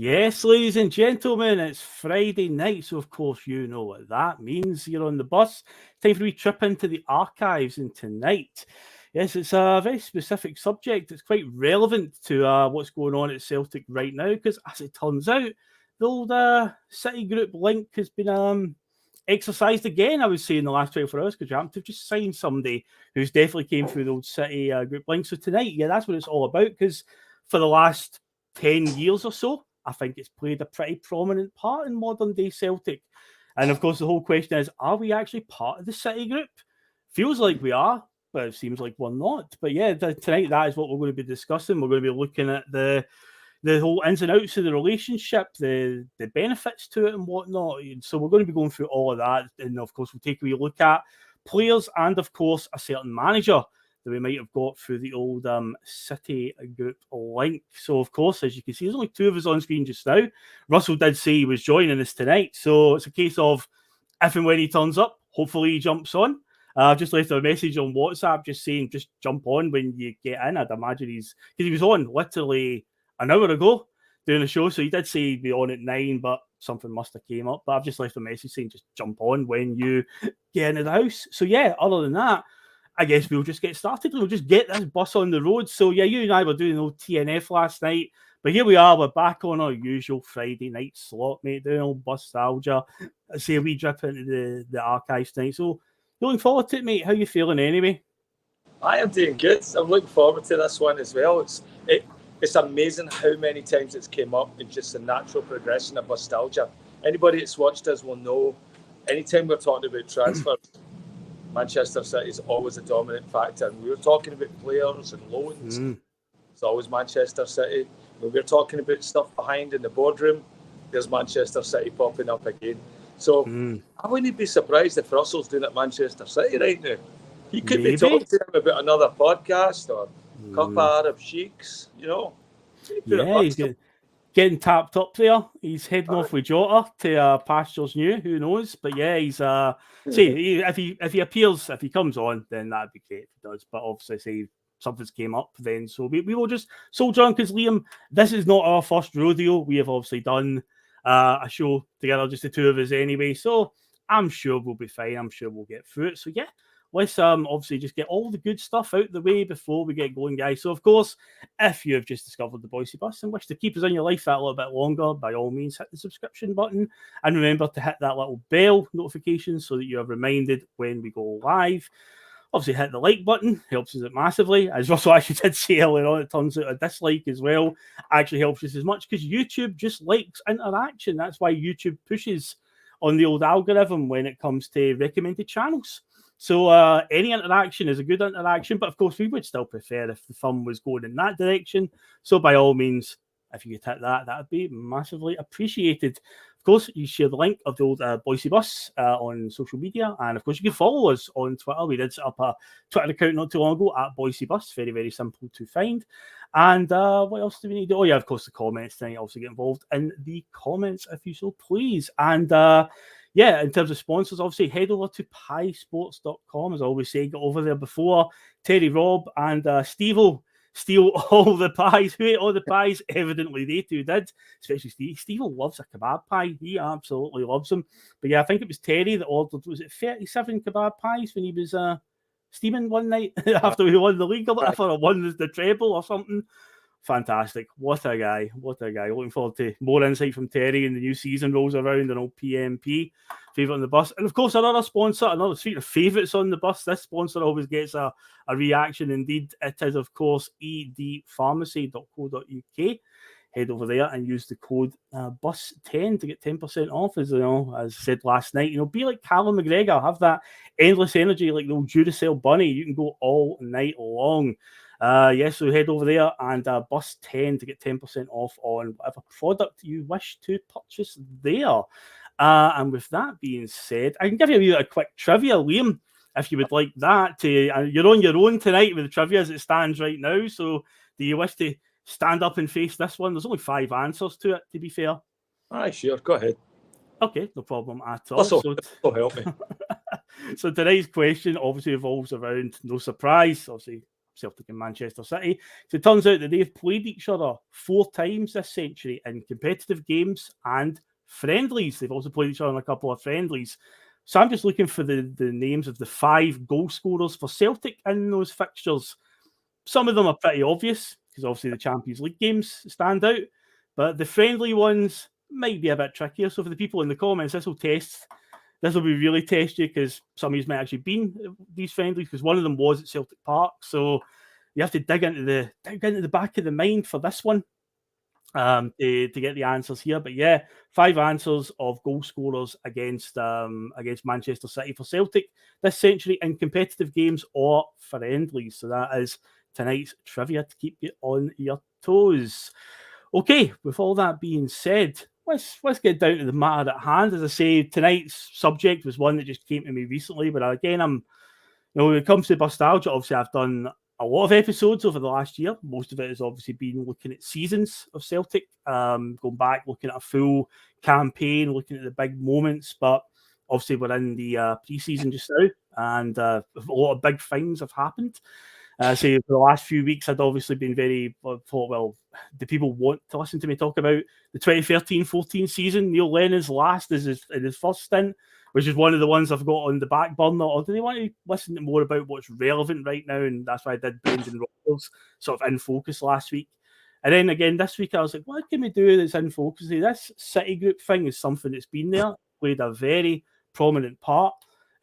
Yes, ladies and gentlemen, it's Friday night, so of course you know what that means. You're on the bus. Time for a wee trip into the archives, and tonight, yes, it's a very specific subject. It's quite relevant to what's going on at Celtic right now, because as it turns out, the old City Group link has been exercised again, I would say, in the last 24 hours, because you happen to have just signed somebody who's definitely came through the old City Group link. So tonight, yeah, that's what it's all about, because for the last 10 years or so, I think it's played a pretty prominent part in modern day Celtic. And of course, the whole question is, are we actually part of the City Group? Feels like we are, but it seems like we're not. But yeah, tonight that is what we're going to be discussing. We're going to be looking at the whole ins and outs of the relationship, the benefits to it and whatnot. So we're going to be going through all of that. And of course, we'll take a wee look at players and of course a certain manager that we might have got through the old City Group link. So, of course, as you can see, there's only two of us on screen just now. Russell did say he was joining us tonight. So it's a case of if and when he turns up, hopefully he jumps on. I've just left a message on WhatsApp just saying just jump on when you get in. I'd imagine because he was on literally an hour ago doing a show. So he did say he'd be on at 9, but something must have came up. But I've just left a message saying just jump on when you get into the house. So yeah, other than that, I guess we'll just get started. We'll just get this bus on the road. So, yeah, you and I were doing old TNF last night. But here we are. We're back on our usual Friday night slot, mate, doing old Bustalgia. I say we drip into the archives tonight. So, you're looking forward to it, mate? How you feeling anyway? I am doing good. I'm looking forward to this one as well. It's amazing how many times it's came up in just the natural progression of Bustalgia. Anybody that's watched us will know anytime we're talking about transfers, Manchester City is always a dominant factor. And we were talking about players and loans. It's always Manchester City. When we're talking about stuff behind in the boardroom, there's Manchester City popping up again. So I wouldn't be surprised if Russell's doing it at Manchester City right now. He could be talking to him about another podcast or a couple of Arab sheiks, you know. Yeah, he's getting tapped up there. He's heading off with Jota to pastures new. Who knows? But yeah, he's see if he appears, if he comes on, then that'd be great if he does. But obviously, say something's came up, then so we will just soldier on, because Liam, this is not our first rodeo. We have obviously done a show together, just the two of us anyway. So I'm sure we'll be fine. I'm sure we'll get through it. So yeah. Let's obviously just get all the good stuff out the way before we get going, guys. So, of course, if you have just discovered the Bhoycie Bus and wish to keep us in your life that a little bit longer, by all means, hit the subscription button. And remember to hit that little bell notification so that you are reminded when we go live. Obviously, hit the like button. Helps us massively. As Russell actually did say earlier on, it turns out a dislike as well actually helps us as much, because YouTube just likes interaction. That's why YouTube pushes on the old algorithm when it comes to recommended channels. So any interaction is a good interaction, but of course we would still prefer if the thumb was going in that direction. So by all means, if you could hit that, that would be massively appreciated. Of course, you share the link of the old Bhoycie Bus on social media, and of course you can follow us on Twitter. We did set up a Twitter account not too long ago at Bhoycie Bus. Very, very simple to find. And what else do we need to do? Oh yeah, of course the comments tonight. Also get involved in the comments if you so please. And yeah, in terms of sponsors, obviously head over to piesports.com. As I always say, get over there before Terry Robb and Steve-O steal all the pies. Who ate all the pies? Evidently they two did, especially Steve. Steve-O loves a kebab pie. He absolutely loves them. But yeah, I think it was Terry that ordered, was it 37 kebab pies when he was steaming one night after we won the league or whatever, or won the treble or something. Fantastic. What a guy. What a guy. Looking forward to more insight from Terry when the new season rolls around and all PMP. Favourite on the bus. And of course, another sponsor, another speaking of favourites on the bus, this sponsor always gets a reaction indeed. It is, of course, edpharmacy.co.uk. Head over there and use the code BUS10 to get 10% off. As you know, as I said last night, be like Callum McGregor, have that endless energy like the old Duracell bunny. You can go all night long. Yes, so head over there and BUS10 to get 10% off on whatever product you wish to purchase there. And with that being said, I can give you a quick trivia, Liam, if you would like that. You're on your own tonight with the trivia as it stands right now. So do you wish to stand up and face this one? There's only 5 answers to it, to be fair. All right, sure. Go ahead. Okay, no problem at all. That'll help me. So today's question obviously revolves around, no surprise, obviously Celtic and Manchester City. So it turns out that they've played each other 4 times this century in competitive games and friendlies. They've also played each other in a couple of friendlies. So I'm just looking for the names of the 5 goal scorers for Celtic in those fixtures. Some of them are pretty obvious, because obviously the Champions League games stand out, but the friendly ones might be a bit trickier. So for the people in the comments, this will be really test you, because some of you might actually been these friendlies, because one of them was at Celtic Park. So you have to dig into the back of the mind for this one to get the answers here. But yeah, 5 answers of goal scorers against Manchester City for Celtic this century in competitive games or friendlies. So that is tonight's trivia to keep you on your toes. Okay, with all that being said, let's get down to the matter at hand. As I say, tonight's subject was one that just came to me recently, but again, when it comes to Bustalgia, obviously I've done a lot of episodes over the last year. Most of it has obviously been looking at seasons of Celtic, going back, looking at a full campaign, looking at the big moments, but obviously we're in the pre-season just now, and a lot of big things have happened. So for the last few weeks, I'd obviously been thought, do people want to listen to me talk about the 2013-14 season? Neil Lennon's last in his first stint, which is one of the ones I've got on the back burner, or do they want to listen to more about what's relevant right now? And that's why I did Brendan Rodgers sort of in focus last week. And then again this week, I was like, what can we do that's in focus? This City group thing is something that's been there, played a very prominent part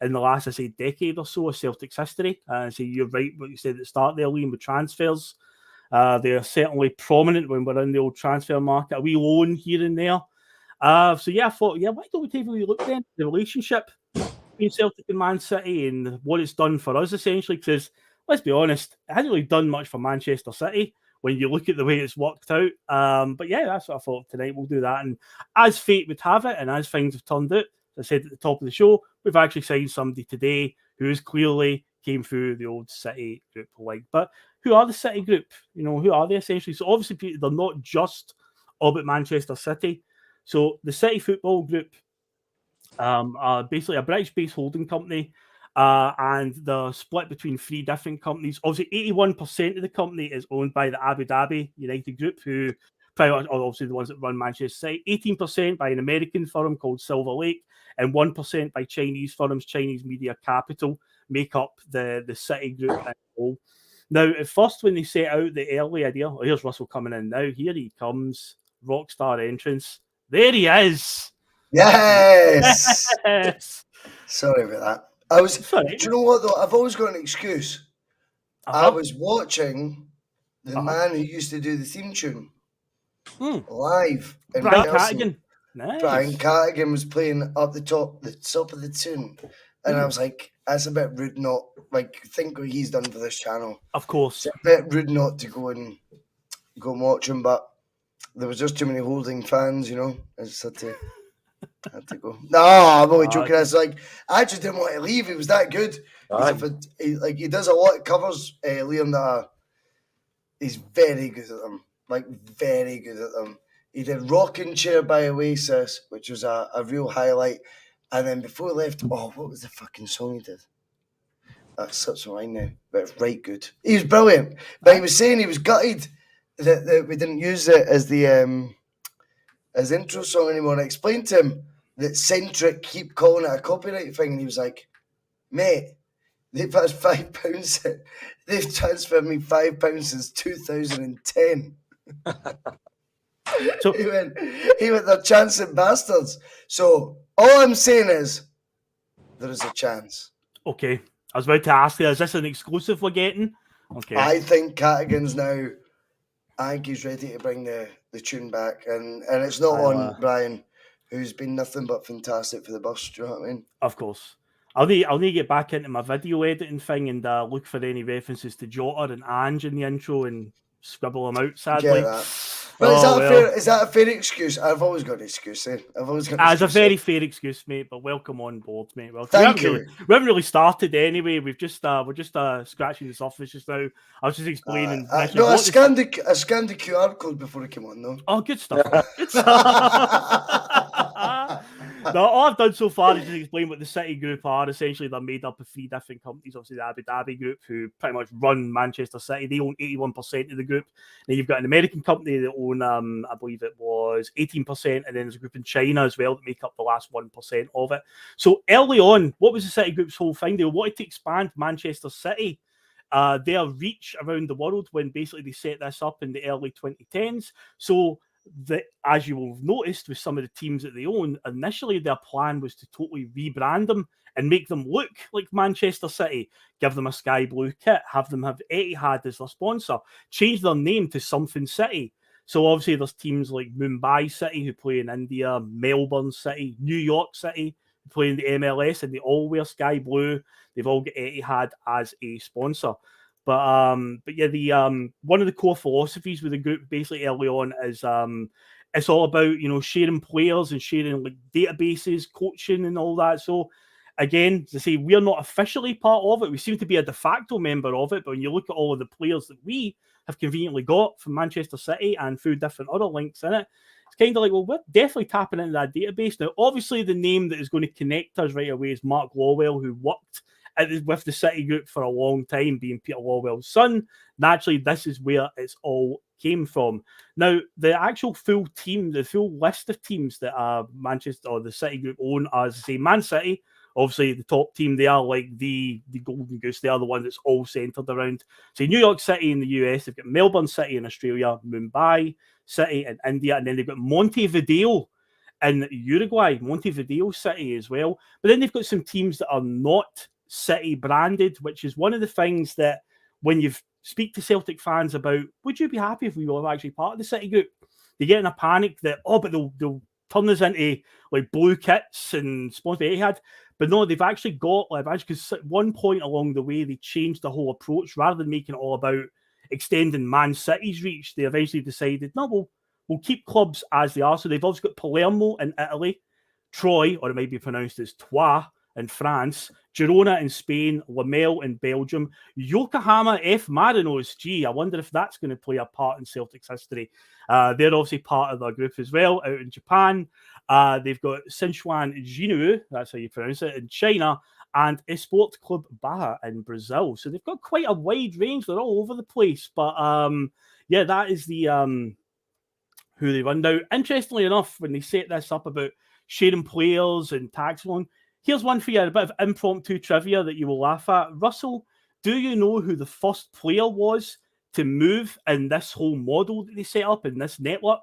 in the last, I say, decade or so of Celtic's history. So you're right what you said at the start there, Liam, with transfers. They're certainly prominent when we're in the old transfer market. A wee loan here and there. So yeah, I thought, why don't we take a wee look then at the relationship between Celtic and Man City and what it's done for us, essentially, because let's be honest, it hasn't really done much for Manchester City when you look at the way it's worked out. But yeah, that's what I thought tonight. We'll do that. And as fate would have it, and as things have turned out, as I said at the top of the show, we've actually signed somebody today who is clearly came through the old City group. But who are the City group? Who are they essentially? So obviously they're not just all about Manchester City. So the City Football Group are basically a British-based holding company, and they're split between 3 different companies. Obviously, 81% of the company is owned by the Abu Dhabi United Group, who are obviously the ones that run Manchester City. 18% by an American firm called Silver Lake, and 1% by Chinese firms, Chinese Media Capital, make up the City Group as a whole. Now, at first, when they set out the early idea, here's Russell coming in now. Here he comes, rockstar entrance. There he is. Yes. Yes. Sorry about that. Sorry. Do you know what though? I've always got an excuse. I was watching the man who used to do the theme tune live in Brian person. Cardigan. Nice. Brian Cardigan was playing up the top of the tune, and I was like, "That's a bit rude. Not think what he's done for this channel. Of course, it's a bit rude not to go and watch him, but there was just too many holding fans, I just had to go. No, I'm only joking. I was I just didn't want to leave. He was that good. He does a lot of covers, Liam, that he's very good at them. Very good at them. He did Rocking Chair by Oasis, which was a real highlight. And then before he left, what was the fucking song he did? That's such a line now, but it's right good. He was brilliant. But he was saying he was gutted that we didn't use it as the as intro song anymore. And I explained to him that Centric keep calling it a copyright thing, and he was like, "Mate, they've had £5. They've transferred me £5 since 2010." So he went, "They're chancing bastards." So all I'm saying is, there is a chance. Okay, I was about to ask you, is this an exclusive we're getting? Okay, I think Cardigan's now. I think he's ready to bring the tune back, and it's not on Brian, who's been nothing but fantastic for the bus. Do you know what I mean? Of course. I'll need to get back into my video editing thing and look for any references to Jota and Ange in the intro and scribble them out. Sadly, but is that a fair excuse? I've always got an excuse. It's a very fair excuse, mate. But welcome on board, mate. Well, thank you. We haven't really started anyway. We're just scratching the surface just now. I was just explaining. I scanned the QR code before I came on, though. Oh, good stuff. Good stuff. No, all I've done so far is just explain what the City Group are. Essentially, they're made up of 3 different companies. Obviously, the Abu Dhabi Group, who pretty much run Manchester City. They own 81% of the group. Then you've got an American company that own, I believe it was 18%, and then there's a group in China as well that make up the last 1% of it. So early on, what was the City Group's whole thing? They wanted to expand Manchester City, their reach around the world, when basically they set this up in the early 2010s. So that, as you will have noticed with some of the teams that they own, initially their plan was to totally rebrand them and make them look like Manchester City, give them a sky blue kit, have them have Etihad as their sponsor, change their name to something City. So obviously there's teams like Mumbai City who play in India, Melbourne City, New York City who play in the MLS, and they all wear sky blue. They've all got Etihad as a sponsor. But yeah, the one of the core philosophies with the group basically early on is it's all about, you know, sharing players and sharing like databases, coaching and all that. So again, to say we're not officially part of it, we seem to be a de facto member of it. But when you look at all of the players that we have conveniently got from Manchester City and through different other links in it, it's kind of like, well, we're definitely tapping into that database now. Obviously, the name that is going to connect us right away is Mark Lawwell, who worked with the City Group for a long time, being Peter Lawwell's son. Naturally, this is where it's all came from. Now, the actual full team, the full list of teams that Manchester or the City Group own, as I say, Man City, obviously the top team. They are like the golden goose. They are the one that's all centered around, say, New York City in the US. They've got Melbourne City in Australia, Mumbai City in India, and then they've got Montevideo in Uruguay, Montevideo City as well. But then they've got some teams that are not City branded, which is one of the things that when you speak to Celtic fans about, would you be happy if we were actually part of the City Group? They get in a panic that, but they'll turn us into like blue kits and sponsor Etihad. But no, they've actually got like, because at one point along the way they changed the whole approach. Rather than making it all about extending Man City's reach, they eventually decided, no, we'll keep clubs as they are. So they've also got Palermo in Italy, Troy, or it might be pronounced as Troyes in France, Girona in Spain, Lamel in Belgium, Yokohama F. Marinos. Gee, I wonder if that's going to play a part in Celtic's history. They're obviously part of their group as well, out in Japan. They've got Sichuan Jinwu, that's how you pronounce it, in China, and Esporte Club Barra in Brazil. So they've got quite a wide range. They're all over the place. But yeah, that is the who they run. Now, interestingly enough, when they set this up about sharing players and tax loan, here's one for you, a bit of impromptu trivia that you will laugh at. Russell, do you know who the first player was to move in this whole model that they set up in this network?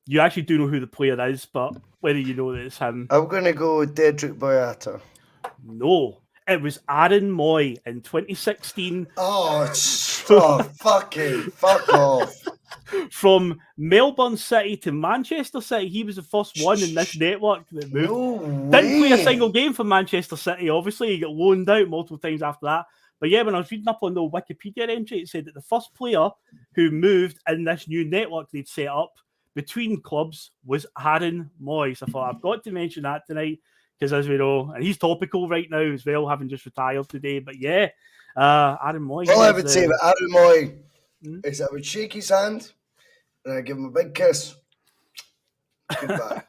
You actually do know who the player is, but whether you know that it's him. I'm going to go with Dedrick Boyata. No, it was Aaron Moy in 2016. Oh, fuck off. From Melbourne City to Manchester City, he was the first one in this network that moved. No Didn't play a way. single game for Manchester City, obviously. He got loaned out multiple times after that. But yeah, when I was reading up on the Wikipedia entry, it said that the first player who moved in this new network they'd set up between clubs was Aaron Moy. So I thought, I've got to mention that tonight, because as we know, and he's topical right now as well, having just retired today. But yeah, Aaron Moy. All I would say about Aaron Moy is I would shake his hand and I'd give him a big kiss. Goodbye.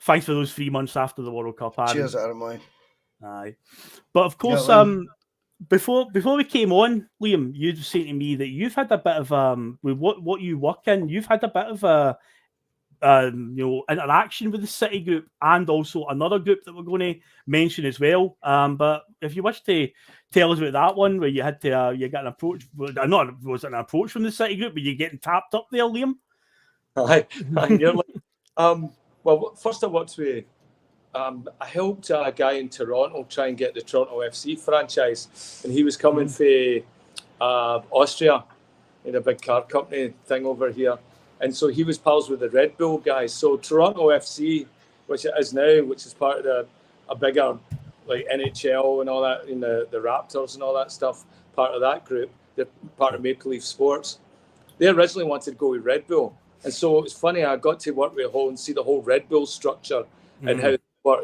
Thanks for those 3 months after the World Cup, Aaron. Cheers, Aaron Moy. Aye. But of course, before we came on, Liam, you were saying to me that you've had a bit of with what you work in, you've had a bit of a interaction with the City Group and also another group that we're going to mention as well. But if you wish to tell us about that one, where you had to you got an approach, not was it an approach from the City Group, but you're getting tapped up there, Liam? Hi, well, first I worked with. I helped a guy in Toronto try and get the Toronto FC franchise, and he was coming from Austria in a big car company thing over here, and so he was pals with the Red Bull guys. So Toronto FC, which it is now, which is part of a bigger like NHL and all that, in the Raptors and all that stuff, part of that group, they're part of Maple Leaf Sports. They originally wanted to go with Red Bull, and so it's funny, I got to work with a whole and see the whole Red Bull structure and how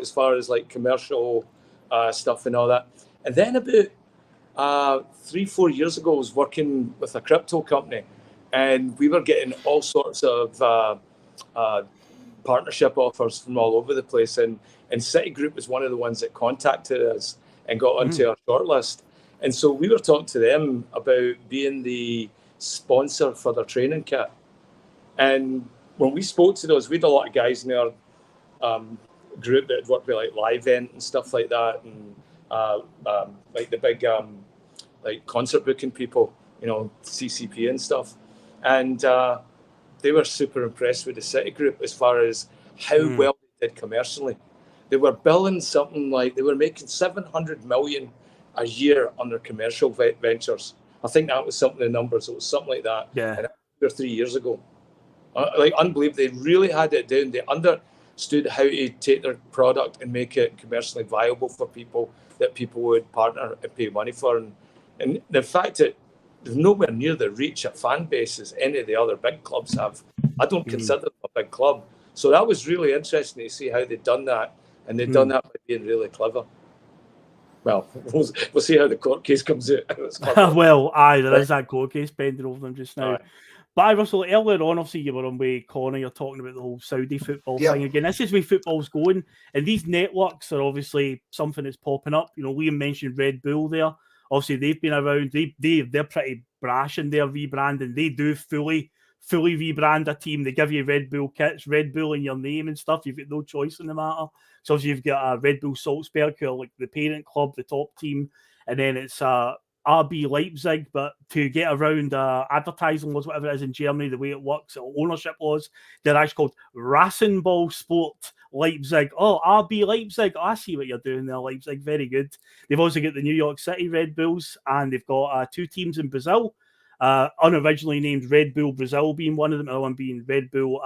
as far as like commercial stuff and all that. And then about 3-4 years ago, I was working with a crypto company, and we were getting all sorts of partnership offers from all over the place, and Citigroup was one of the ones that contacted us and got onto our shortlist. And so we were talking to them about being the sponsor for their training kit. And when we spoke to those, we had a lot of guys in our group that had worked with like Livent and stuff like that, and like the big like concert booking people, you know, CCP and stuff. And they were super impressed with the Citigroup as far as how well they did commercially. They were billing something like, they were making 700 million a year on their commercial ventures. I think that was something, the numbers, it was something like that. Yeah. And that was 2 or 3 years ago. Like, unbelievable. They really had it down. They understood how to take their product and make it commercially viable for people that people would partner and pay money for. And the fact that they're nowhere near the reach of fan bases any of the other big clubs have. I don't consider them a big club. So that was really interesting to see how they'd done that. And they'd done that by being really clever. Well, we'll see how the court case comes out. Well, aye, there is that court case pending over them just now. Aye. But I, Russell, earlier on, obviously, you were on with Connor, you're talking about the whole Saudi football thing again. This is where football's going. And these networks are obviously something that's popping up. You know, Liam mentioned Red Bull there. Obviously, they've been around. They're pretty brash in their rebranding. They do fully rebrand a team. They give you Red Bull kits, Red Bull in your name and stuff. You've got no choice in the matter. So obviously you've got a Red Bull Salzburg, who are like the parent club, the top team, and then it's RB Leipzig. But to get around advertising laws, whatever it is in Germany, the way it works, ownership laws, they're actually called Rasenball Sport Leipzig. Oh, RB Leipzig. Oh, I see what you're doing there, Leipzig. Very good. They've also got the New York City Red Bulls, and they've got 2 teams in Brazil. Unoriginally named Red Bull Brazil being one of them, the other one being Red Bull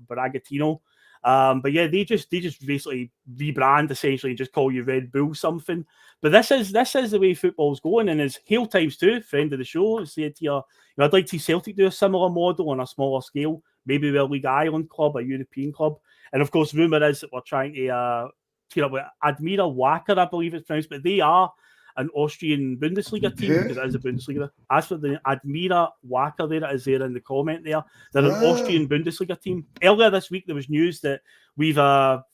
Bragantino. But yeah, they just basically rebrand essentially and just call you Red Bull something. But this is the way football's going, and as Hail Times 2, friend of the show, said here, I'd like to see Celtic do a similar model on a smaller scale, maybe with a League Ireland club, a European club. And of course, rumour is that we're trying to team up with Admira Wacker, I believe it's pronounced, but they are an Austrian Bundesliga team, because it is a Bundesliga. As for the Admira Wacker, there it is there in the comment there. They're an Austrian Bundesliga team. Earlier this week, there was news that we've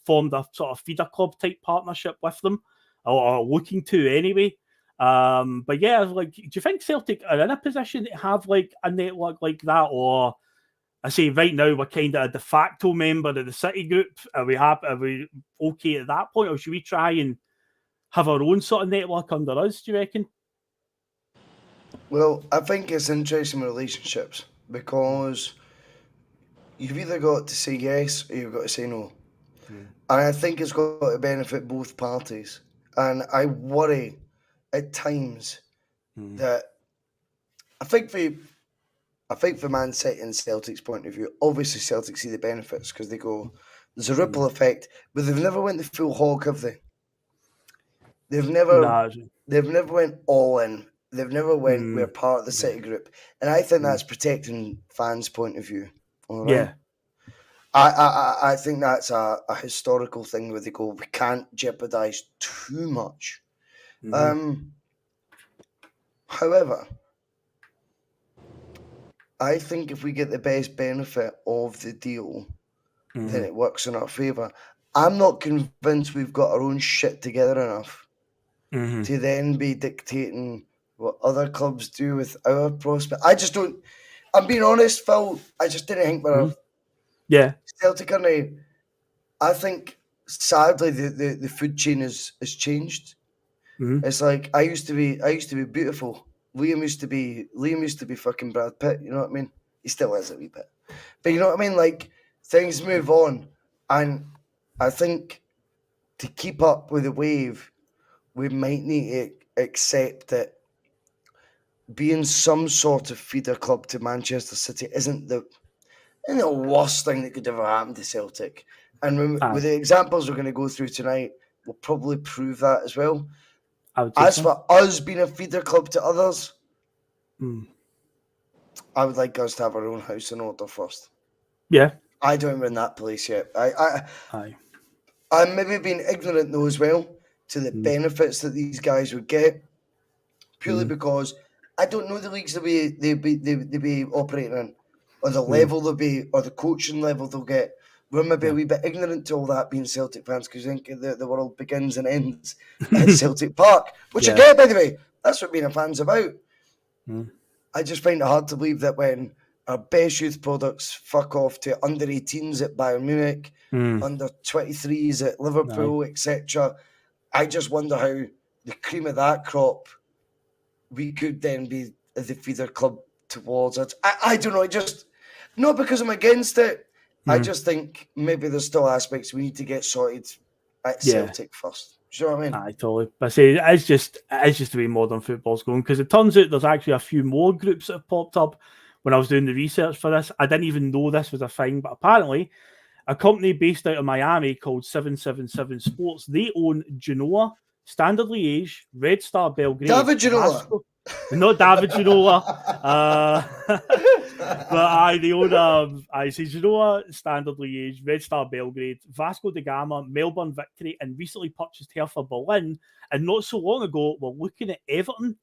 formed a sort of feeder club type partnership with them, or looking to anyway. But yeah, like, do you think Celtic are in a position to have like a network like that, or I say right now we're kind of a de facto member of the Citigroup? Are we okay at that point, or should we try and have our own sort of network under us, do you reckon? Well, I think it's interesting with relationships, because you've either got to say yes or you've got to say no. And I think it's got to benefit both parties. And I worry at times that I think for Man City and Celtic's point of view, obviously Celtic see the benefits because they go, there's a ripple effect, but they've never went the full hog, have they? They've never went all in. They've never went, we're part of the Citigroup. And I think that's protecting fans' point of view. All right? Yeah. I think that's a historical thing where they go, we can't jeopardise too much. However, I think if we get the best benefit of the deal, then it works in our favour. I'm not convinced we've got our own shit together enough to then be dictating what other clubs do with our prospect. I just don't. I'm being honest, Phil. I just didn't think we're Celtic are now. I think sadly the food chain has changed. It's like I used to be beautiful. Liam used to be fucking Brad Pitt. You know what I mean? He still is a wee bit, but you know what I mean. Like, things move on, and I think to keep up with the wave, we might need to accept that being some sort of feeder club to Manchester City isn't the worst thing that could ever happen to Celtic. And with the examples we're going to go through tonight, we'll probably prove that as well. As for us being a feeder club to others, I would like us to have our own house in order first. Yeah. I don't run that place yet. I'm maybe being ignorant though as well to the benefits that these guys would get, purely because I don't know the leagues they'll be operating in, or the level they'll be, or the coaching level they'll get. we're maybe a wee bit ignorant to all that being Celtic fans because you think the world begins and ends at Celtic Park, which I get, by the way. That's what being a fan's about. I just find it hard to believe that when our best youth products fuck off to under 18s at Bayern Munich, under 23s at Liverpool, etc., I just wonder how the cream of that crop we could then be the feeder club towards it. I don't know. Not because I'm against it. I just think maybe there's still aspects we need to get sorted at Celtic first. Do you know what I mean? I totally. But I say it's just the way modern football's going, because it turns out there's actually a few more groups that have popped up when I was doing the research for this. I didn't even know this was a thing, but apparently a company based out of Miami called 777 Sports, they own Genoa, Standard Liège, Red Star Belgrade, David Genoa. Not David Genoa. But they own Genoa, Standard Liège, Red Star Belgrade, Vasco da Gama, Melbourne Victory, and recently purchased Hertha Berlin. And not so long ago, we're looking at Everton.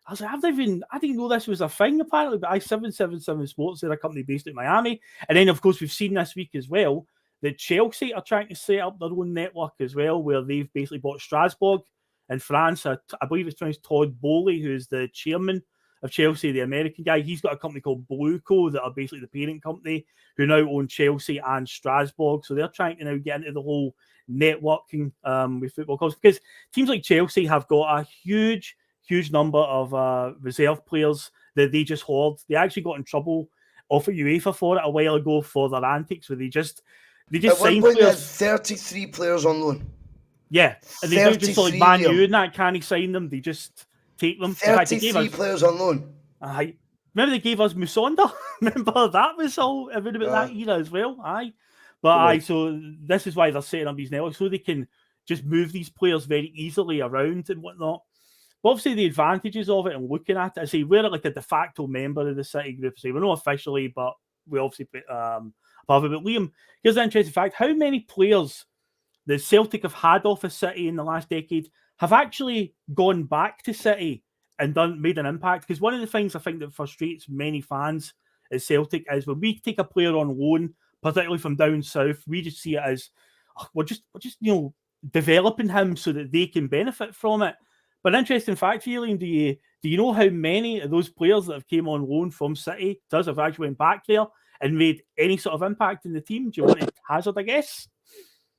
I was like, I didn't know this was a thing, apparently, but 777 Sports, they're a company based in Miami. And then, of course, we've seen this week as well that Chelsea are trying to set up their own network as well, where they've basically bought Strasbourg in France. I believe it's pronounced Todd Bowley, who's the chairman of Chelsea, the American guy. He's got a company called Blueco that are basically the parent company who now own Chelsea and Strasbourg. So they're trying to now get into the whole networking with football clubs, because teams like Chelsea have got a huge number of reserve players that they just hoard. They actually got in trouble off at UEFA for it a while ago for their antics, where they just signed players. 33 players on loan. Yeah, and they do just like Man U and that, can't sign them. They just take them. 33 players on loan. Remember they gave us Musonda? Remember that was all around about that era as well? So this is why they're setting up these networks, so they can just move these players very easily around and whatnot. But obviously the advantages of it and looking at it, I say we're like a de facto member of the City group. So we're not officially, but we obviously put part of it. But Liam, here's an interesting fact. How many players the Celtic have had off of City in the last decade have actually gone back to City and made an impact? Because one of the things I think that frustrates many fans at Celtic is when we take a player on loan, particularly from down south, we just see it as we're just developing him so that they can benefit from it. But an interesting fact for you, Liam, do you know how many of those players that have came on loan from City have actually went back there and made any sort of impact in the team? Do you want to hazard a guess?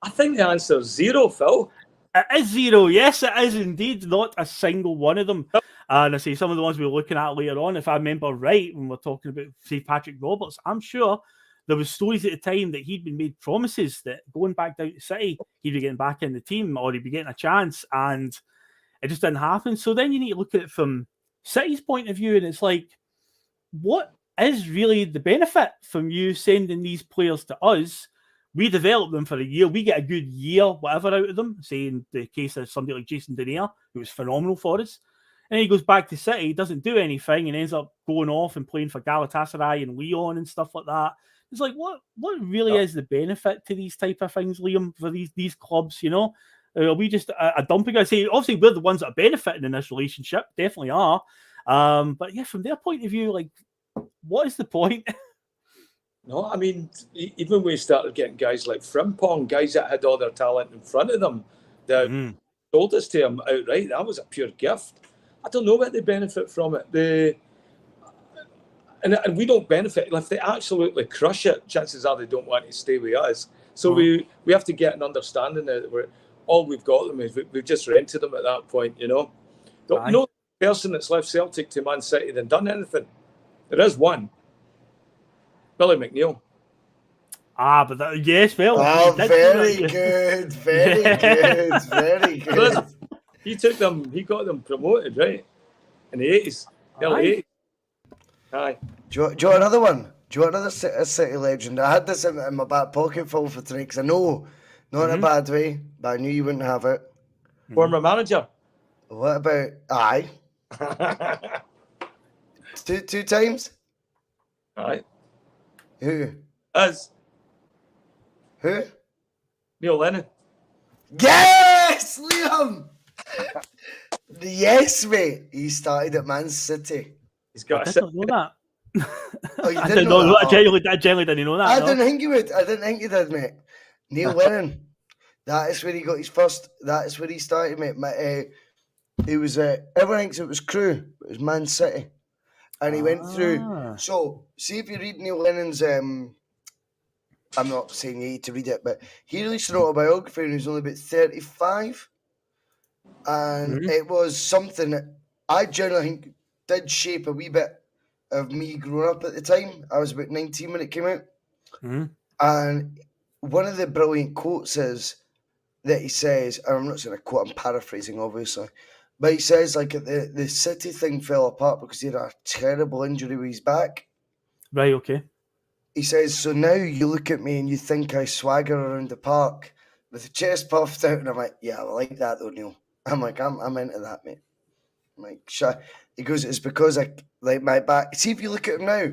I think the answer is 0, Phil. It is 0. Yes, it is indeed. Not a single one of them. And I say some of the ones we were looking at later on, if I remember right, when we're talking about, say, Patrick Roberts, I'm sure there was stories at the time that he'd been made promises that going back down to City, he'd be getting back in the team or he'd be getting a chance, and it just didn't happen. So then you need to look at it from City's point of view, and it's like, what is really the benefit from you sending these players to us? We develop them for a year. We get a good year, whatever, out of them. Say in the case of somebody like Jason Denier, who was phenomenal for us. And he goes back to City, doesn't do anything, and ends up going off and playing for Galatasaray and Lyon and stuff like that. It's like, what really is the benefit to these type of things, Liam, for these clubs, you know? Are we just a dumping? I say, obviously, we're the ones that are benefiting in this relationship. Definitely are. But yeah, from their point of view, like, what is the point? No, I mean, even when we started getting guys like Frimpong, guys that had all their talent in front of them, that sold us to them outright, that was a pure gift. I don't know what they benefit from it. And we don't benefit. If they absolutely crush it, chances are they don't want to stay with us. So we have to get an understanding that all we've got them is we've just rented them at that point, you know. No person that's left Celtic to Man City then done anything. There is one. Billy McNeil. But yes, Phil. Very good. Very good. He got them promoted, right? In the 80s. Early 80s. Aye. Do you want another one? Do you want another City legend? I had this in my back pocket full for today, because I know, not in a bad way, but I knew you wouldn't have it. Former manager. What about... Aye. two times? Aye. Who? Us. Who? Neil Lennon. Yes, Liam! Yes, mate. He started at Man City. He's got I didn't know that. Oh, you I didn't didn't know know. that? I genuinely didn't know that. I no. didn't think you would. I didn't think you did, mate. Neil Lennon. That is where he got his first. That is where he started, mate. He was. Everyone thinks it was Crew. It was Man City, and he went through. So, see if you read Neil Lennon's. I'm not saying you need to read it, but he released an autobiography when he was only about 35, and it was something that I generally think did shape a wee bit of me growing up at the time. I was about 19 when it came out. And one of the brilliant quotes is that he says, and I'm not saying a quote, I'm paraphrasing obviously, but he says like the City thing fell apart because he had a terrible injury with his back. Right, okay. He says, so now you look at me and you think I swagger around the park with the chest puffed out, and I'm like, yeah, I like that though, Neil. I'm like, I'm into that, mate. I'm like, he goes, it's because I like my back. See if you look at him now,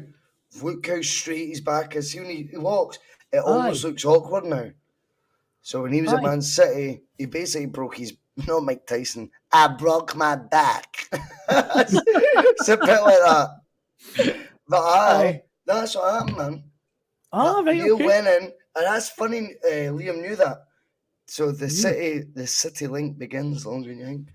look how straight his back is. See when he walks, it almost looks awkward now. So when he was at Man City, he basically broke his, not Mike Tyson, I broke my back. It's a bit like that. But that's what happened, man. Right, Neil okay. Lennon, and that's funny, Liam knew that. So the city link begins longer than you think.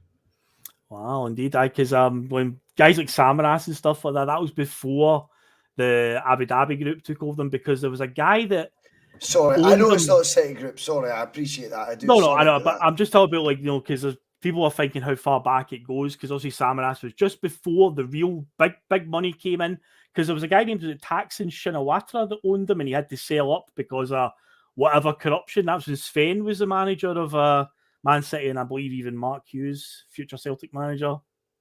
Wow, indeed. Because when guys like Samaras and stuff like that, that was before the Abu Dhabi group took over them, because there was a guy that. Sorry, I know it's not a City group. Sorry, I appreciate that. I do. No, I know, but I'm just talking about, like, you know, because people are thinking how far back it goes, because obviously Samaras was just before the real big money came in, because there was a guy named Thaksin Shinawatra that owned them, and he had to sell up because of whatever corruption. That was when Sven was the manager of Man City, and I believe even Mark Hughes, future Celtic manager,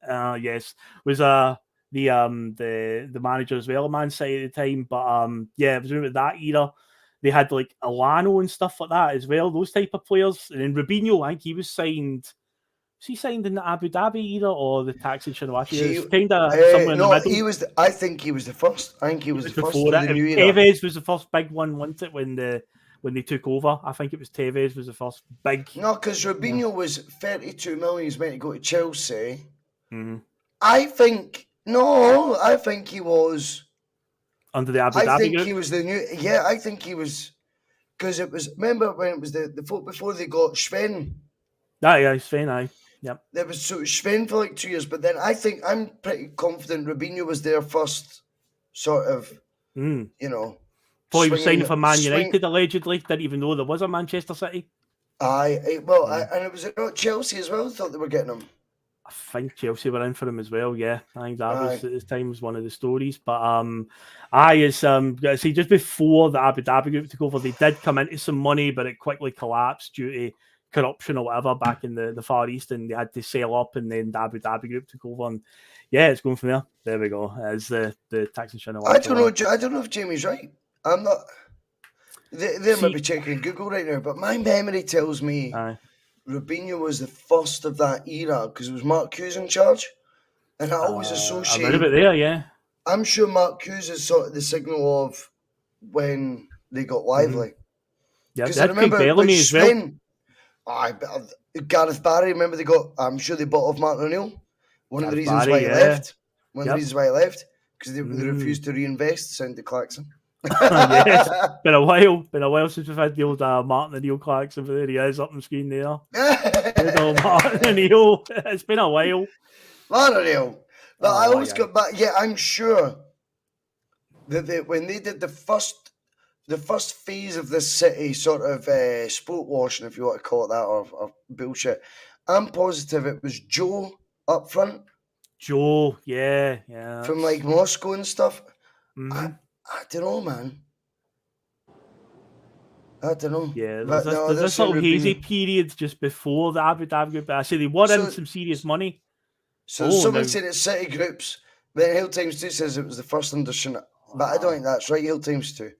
was the manager as well of Man City at the time. But it was around that era. They had like Alano and stuff like that as well, those type of players. And then Rubinho, I think he was signed. Was he signed in the Abu Dhabi era or the Thaksin Shinawatra? It's kind of somewhere in the middle. He was. I think he was the first. I think he was the first before for it. the new era. Tevez was the first big one, wasn't it? When they took over, I think it was Tevez was the first big. No, because Rubinho was 32 million. He was meant to go to Chelsea. Mm-hmm. I think he was under the Abu Dhabi. I think group. He was the new. Yeah, I think he was, because it was. Remember when it was the folk before they got Sven? Sven. Yep. There was Sven for like 2 years, but then I'm pretty confident Rubinho was their first sort of, you know. Thought he was signing for Man United, allegedly. Didn't even know there was a Manchester City. And it was not Chelsea as well. I thought they were getting him. I think Chelsea were in for him as well. Yeah, I think that was at the time was one of the stories. But see, just before the Abu Dhabi group took over, they did come into some money, but it quickly collapsed due to corruption or whatever back in the Far East, and they had to sell up, and then the Abu Dhabi group took over, and it's going from there. There we go. As the Thaksin Shinawatra. I don't know if Jamie's right. I'm not. They might be checking Google right now, but my memory tells me Rubinho was the first of that era because it was Mark Hughes in charge, and I always associate. A little bit there, yeah. I'm sure Mark Hughes is sort of the signal of when they got lively. Yeah, because I remember Bellamy as well. Gareth Barry. Remember they got? I'm sure they bought off Martin O'Neill. One of the reasons why he left. One of the reasons why he left because they refused to reinvest. Sound the klaxon. Yes. Been a while since we've had the old Martin O'Neill klaxon, but there he is up on the screen there. Martin O'Neill. It's been a while. Martin O'Neill. But I always got back. Yeah, I'm sure that when they did the first phase of this City sort of sport washing, if you want to call it that, or bullshit, I'm positive it was Joe up front. Joe, yeah. From like Moscow and stuff. Mm-hmm. I don't know, man. I don't know. Yeah, there's this little hazy period just before the Abu Dhabi group. I say they were in some serious money. So someone said it's City groups. Then Hill Times 2 says it was the first under Shinawatra. But I don't think that's right, Hill Times 2.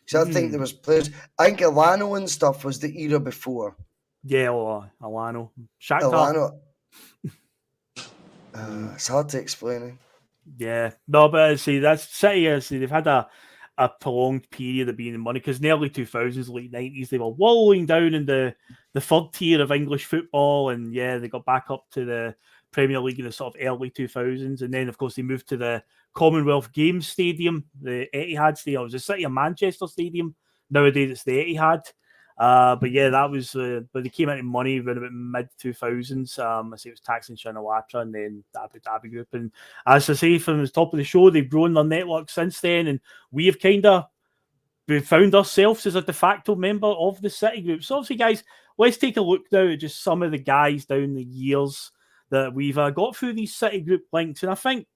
So I think there was players. I think Alano and stuff was the era before. Yeah, Alano. Shakhtar. Alano. It's hard to explain. Yeah. No, but see, that's City. See, they've had a a prolonged period of being in money, because in the early 2000s, late 90s, they were wallowing down in the third tier of English football, and yeah, they got back up to the Premier League in the sort of early 2000s, and then of course they moved to the Commonwealth Games Stadium, the Etihad Stadium. It was the City of Manchester Stadium. Nowadays it's the Etihad. But yeah, that was but they came out in money around about mid 2000s. I say it was Taxing Shinawatra and then the Abu Dhabi Group. And as I say from the top of the show, they've grown their network since then, and we have we found ourselves as a de facto member of the City Group. So obviously, guys, let's take a look now at just some of the guys down the years that we've got through these City Group links. And I think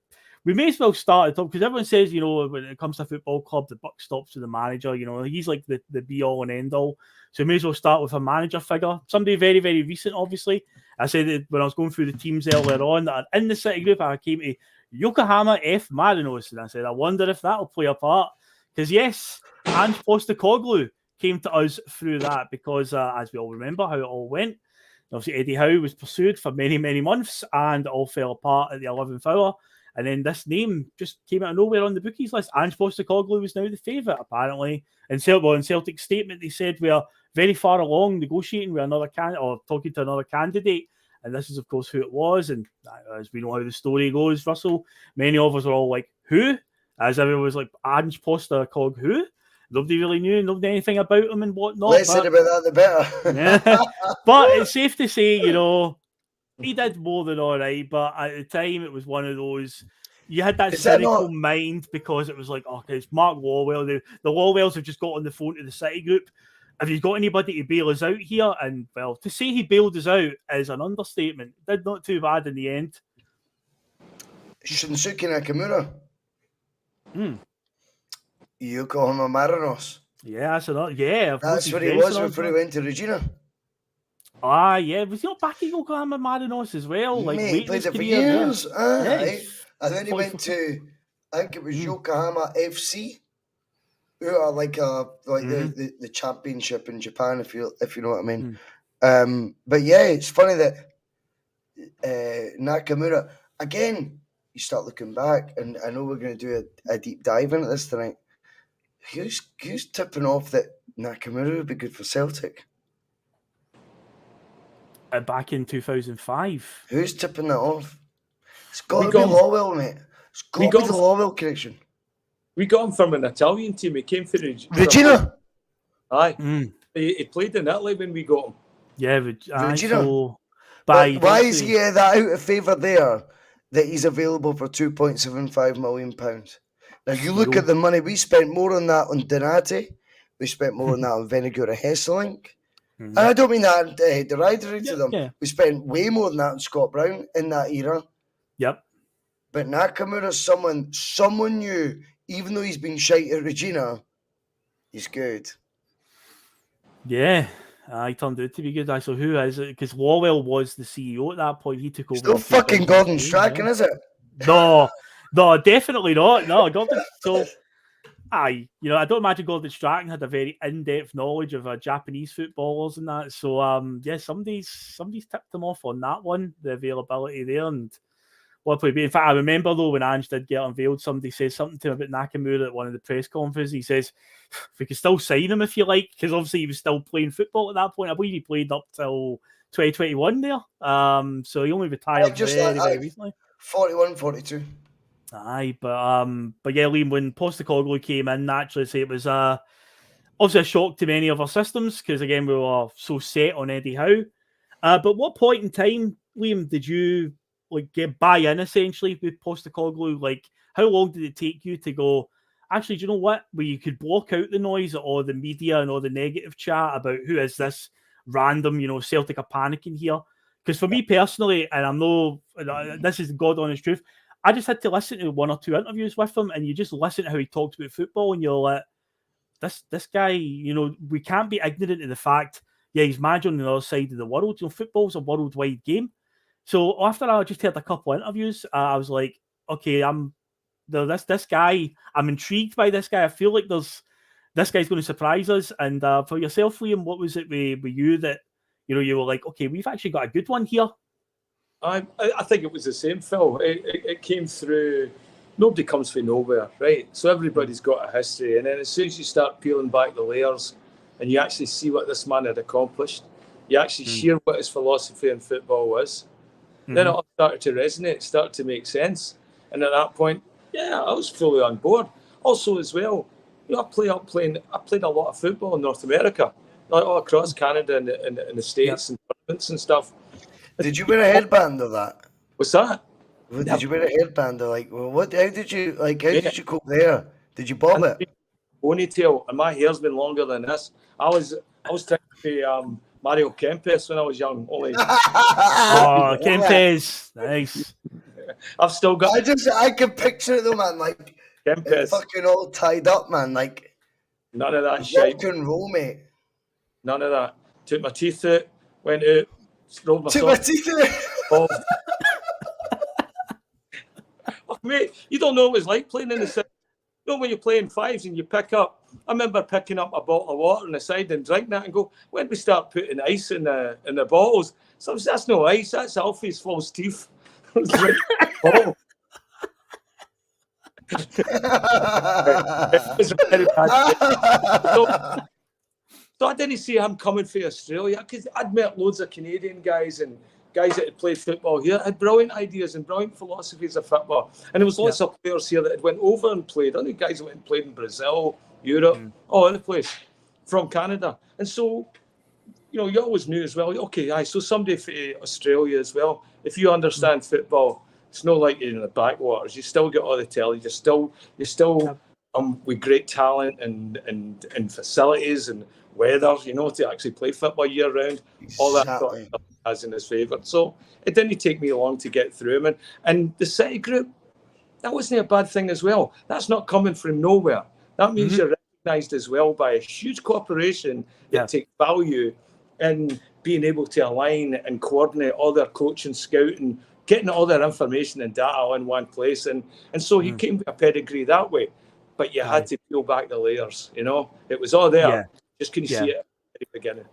we may as well start at top, because everyone says, you know, when it comes to a football club, the buck stops with the manager. You know, he's like the be all and end all. So we may as well start with a manager figure. Somebody very, very recent, obviously. I said that when I was going through the teams earlier on that are in the City Group, I came to Yokohama F. Marinos, and I said, I wonder if that'll play a part. Because yes, Ange Postecoglou came to us through that, because as we all remember how it all went, obviously Eddie Howe was pursued for many, many months, and it all fell apart at the 11th hour. And then this name just came out of nowhere on the bookies list. Ange Postecoglou was now the favourite, apparently. In Celtic's statement, they said we are very far along negotiating with another candidate, or talking to another candidate. And this is, of course, who it was. And as we know how the story goes, Russell, many of us were all like, who? As everyone was like, Ange Postecoglou, who? Nobody really knew, nobody anything about him and whatnot. Less said about that, the better. Yeah. But it's safe to say, you know, he did more than all right. But at the time, it was one of those, you had that cynical mind, because it was like, okay, it's Mark Lawwell. The Lawwells have just got on the phone to the City Group. Have you got anybody to bail us out here? And, well, to say he bailed us out is an understatement. Did not too bad in the end. Shunsuke Nakamura. Yokohama Marinos. Yeah, that's another. Yeah, that's what he was before he went to Regina. Ah, yeah. Was he not back at Yokohama Marinos as well? Like, he played there for years. And then he went to, I think it was Yokohama FC, who are like the championship in Japan, if you know what I mean. But yeah, it's funny that Nakamura, again, you start looking back, and I know we're going to do a deep dive into this tonight. Who's tipping off that Nakamura would be good for Celtic? Back in 2005. Who's tipping that off? It's got to be Lawwell, mate. It's got to be the Lawwell connection. We got him from an Italian team. He came for Regina. Aye. He played in Italy when we got him. Yeah, Regina. So, but why is he that out of favour there that he's available for £2.75 million? Now, you look at the money, we spent more on that on Donati. We spent more on that on Venegura Hesselink. And I don't mean that derogatory to them. Yeah. We spent way more than that on Scott Brown in that era. Yep. But Nakamura's someone new, even though he's been shite at Regina, he's good. Yeah. He turned out to be good. So who is it? Because Lawwell was the CEO at that point. He took over. Still fucking Gordon Strachan, is it? No, definitely not. No, Gordon. So, you know, I don't imagine Gordon Strachan had a very in-depth knowledge of Japanese footballers and that. So, yeah, somebody's tipped him off on that one, the availability there. And what would be? In fact, I remember though when Ange did get unveiled, somebody said something to him about Nakamura at one of the press conferences. He says, "We could still sign him if you like," because obviously he was still playing football at that point. I believe he played up till 2021 there. So he only retired very recently. 41, 42. Aye, but yeah, Liam, when Postecoglou came in, naturally, say it was obviously a shock to many of our systems, because again we were so set on Eddie Howe. But what point in time, Liam, did you get buy in essentially with Postecoglou? Like, how long did it take you to go, actually, do you know what? Where you could block out the noise of all the media and all the negative chat about who is this random, you know, Celtic are panicking here. Because for me personally, and I know this is the God honest truth, I just had to listen to one or two interviews with him, and you just listen to how he talks about football, and you're like, this guy, you know, we can't be ignorant of the fact, yeah, he's managing on the other side of the world. You know, football's a worldwide game. So after I just heard a couple of interviews, I was like, okay, this guy, I'm intrigued by this guy. I feel like this guy's going to surprise us. And for yourself, Liam, what was it with you that, you know, you were like, okay, we've actually got a good one here? I think it was the same, Phil. It came through nobody comes from nowhere, right? So everybody's got a history. And then as soon as you start peeling back the layers and you actually see what this man had accomplished, you actually hear what his philosophy in football was, then it all started to resonate, started to make sense. And at that point, yeah, I was fully on board. Also, as well, I played a lot of football in North America, like all across Canada and the States and tournaments and stuff. Did you wear a headband or that? What's that? Did you wear a headband or what? How did you did you cope there? Did you bob it? Ponytail, and my hair's been longer than this. I was trying to be Mario Kempes when I was young. Only oh, Kempes, nice. I've still got. I can picture it though, man. Like Kempes, fucking all tied up, man. Like none of that shit. Rock and roll, mate. None of that. Took my teeth out, went out, rolled my Took my teeth out. Oh, mate, you don't know what it's like playing in the city. You know when you're playing fives and you pick up. I remember picking up a bottle of water on the side and drinking that and go, when do we start putting ice in the bottles? So that's no ice, that's Alfie's false teeth. Oh. It was very bad. So I didn't see him coming for Australia because I'd met loads of Canadian guys and guys that had played football here, had brilliant ideas and brilliant philosophies of football. And there was lots of players here that had went over and played. I knew guys that went and played in Brazil, Europe, all over the place, from Canada. And so, you always knew as well, okay, so somebody from Australia as well, if you understand football, it's not like you're in the backwaters. You still get all the telly. You're still with great talent and facilities and weather, to actually play football year round. All that sort of stuff has in his favour. So it didn't take me long to get through him. And the City group, that wasn't a bad thing as well. That's not coming from nowhere. That means you're recognised as well by a huge corporation that takes value in being able to align and coordinate all their coaching, scouting, getting all their information and data in one place. And so he came with a pedigree that way. But you had to peel back the layers, It was all there. Just couldn't see it at the beginning.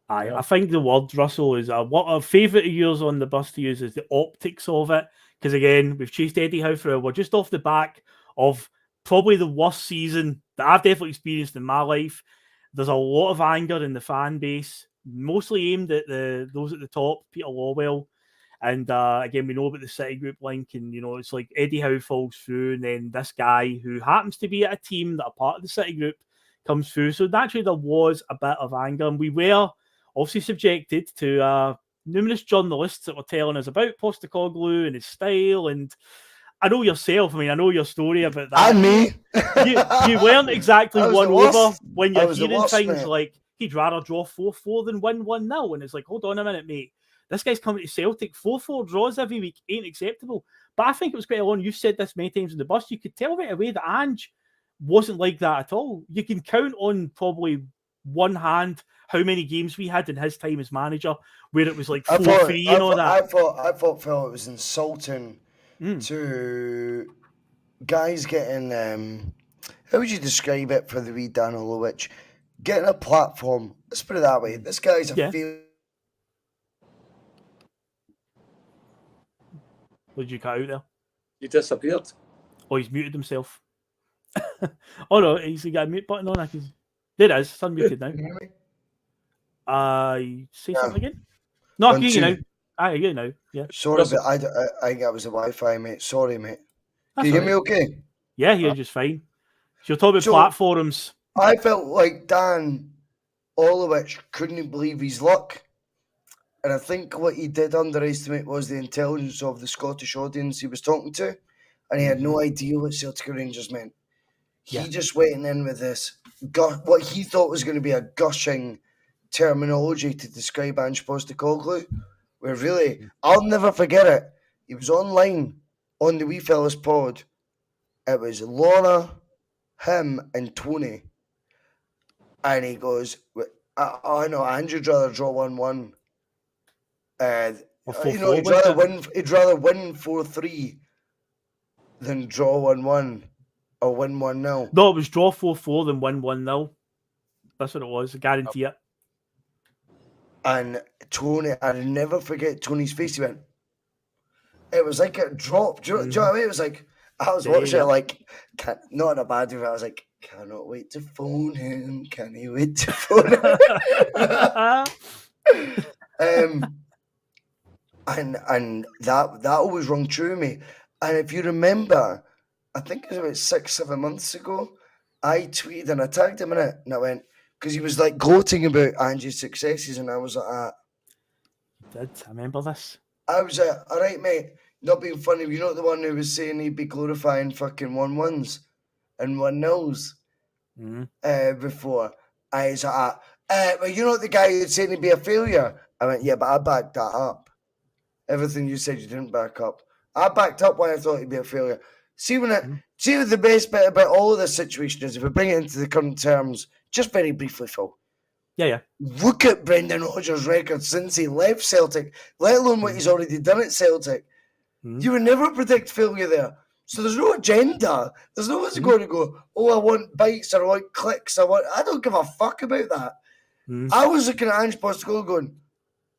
I think the word, Russell, is what a favourite of yours on the bus to use is the optics of it. Because again, we've chased Eddie Howe for we're just off the back of probably the worst season that I've definitely experienced in my life. There's a lot of anger in the fan base, mostly aimed at those at the top, Peter Lawwell. And again, we know about the City Group link, and it's like Eddie Howe falls through, and then this guy who happens to be at a team that are part of the City Group comes through. So naturally, there was a bit of anger, and we were obviously subjected to numerous journalists that were telling us about Postecoglou and his style. And I know yourself. I know your story about that. And me. You weren't exactly won over when you're hearing things mate. like he'd rather draw 4-4 than win 1-0. And it's like, hold on a minute, mate. This guy's coming to Celtic. 4-4 draws every week ain't acceptable. But I think it was quite on. You've said this many times in the bus. You could tell right away that Ange wasn't like that at all. You can count on probably one hand how many games we had in his time as manager where it was like 4-3 and all that. I thought, Phil, it was insulting to guys getting how would you describe it for the wee Dan Olowich? Getting a platform. Let's put it that way. This guy's a failure. What did you cut out there? He disappeared. Oh, he's muted himself. Oh no, he's got a mute button on. There it is. It's unmuted now. Say something again? No, I can hear you now. I hear you now. Yeah. Sorry, but I think that was the Wi-Fi, mate. Sorry, mate. Can you hear me okay? Yeah, I hear you just fine. So you're talking about platforms. I felt like Dan Olowich couldn't believe his luck. And I think what he did underestimate was the intelligence of the Scottish audience he was talking to. And he had no idea what Celtic Rangers meant. He just went in with this, what he thought was going to be a gushing terminology to describe Ange Postecoglou, where really, I'll never forget it. He was online on the Wee Fellas pod. It was Laura, him, and Tony. And he goes, I know, Andrew'd rather draw 1-1. He'd rather win 4-3 than draw 1-1 or win 1-0. No, it was draw 4-4 than win 1-0. That's what it was. I guarantee it. And Tony, I'll never forget Tony's face. He went, it was like it dropped. Do you know what I mean? It was like, I was watching it like, not in a bad way. I was like, cannot wait to phone him. Can he wait to phone him? And that always rung true to me. And if you remember, I think it was about 6-7 months ago, I tweeted and I tagged him in it, and I went, because he was like gloating about Angie's successes, and I was like, I remember this. I was like, all right, mate, not being funny. You know the one who was saying he'd be glorifying fucking 1-1s and 1-0s before. I was like, well, you know the guy who's saying he'd be a failure? I went, yeah, but I backed that up. Everything you said you didn't back up. I backed up why I thought he'd be a failure. See what the best bit about all of this situation is, if we bring it into the current terms, just very briefly, Phil. Yeah. Look at Brendan Rodgers' record since he left Celtic, let alone what he's already done at Celtic. You would never predict failure there. So there's no agenda. There's no one's going to go, oh, I want bites or I want clicks. I don't give a fuck about that. I was looking at Ange Postecoglou going,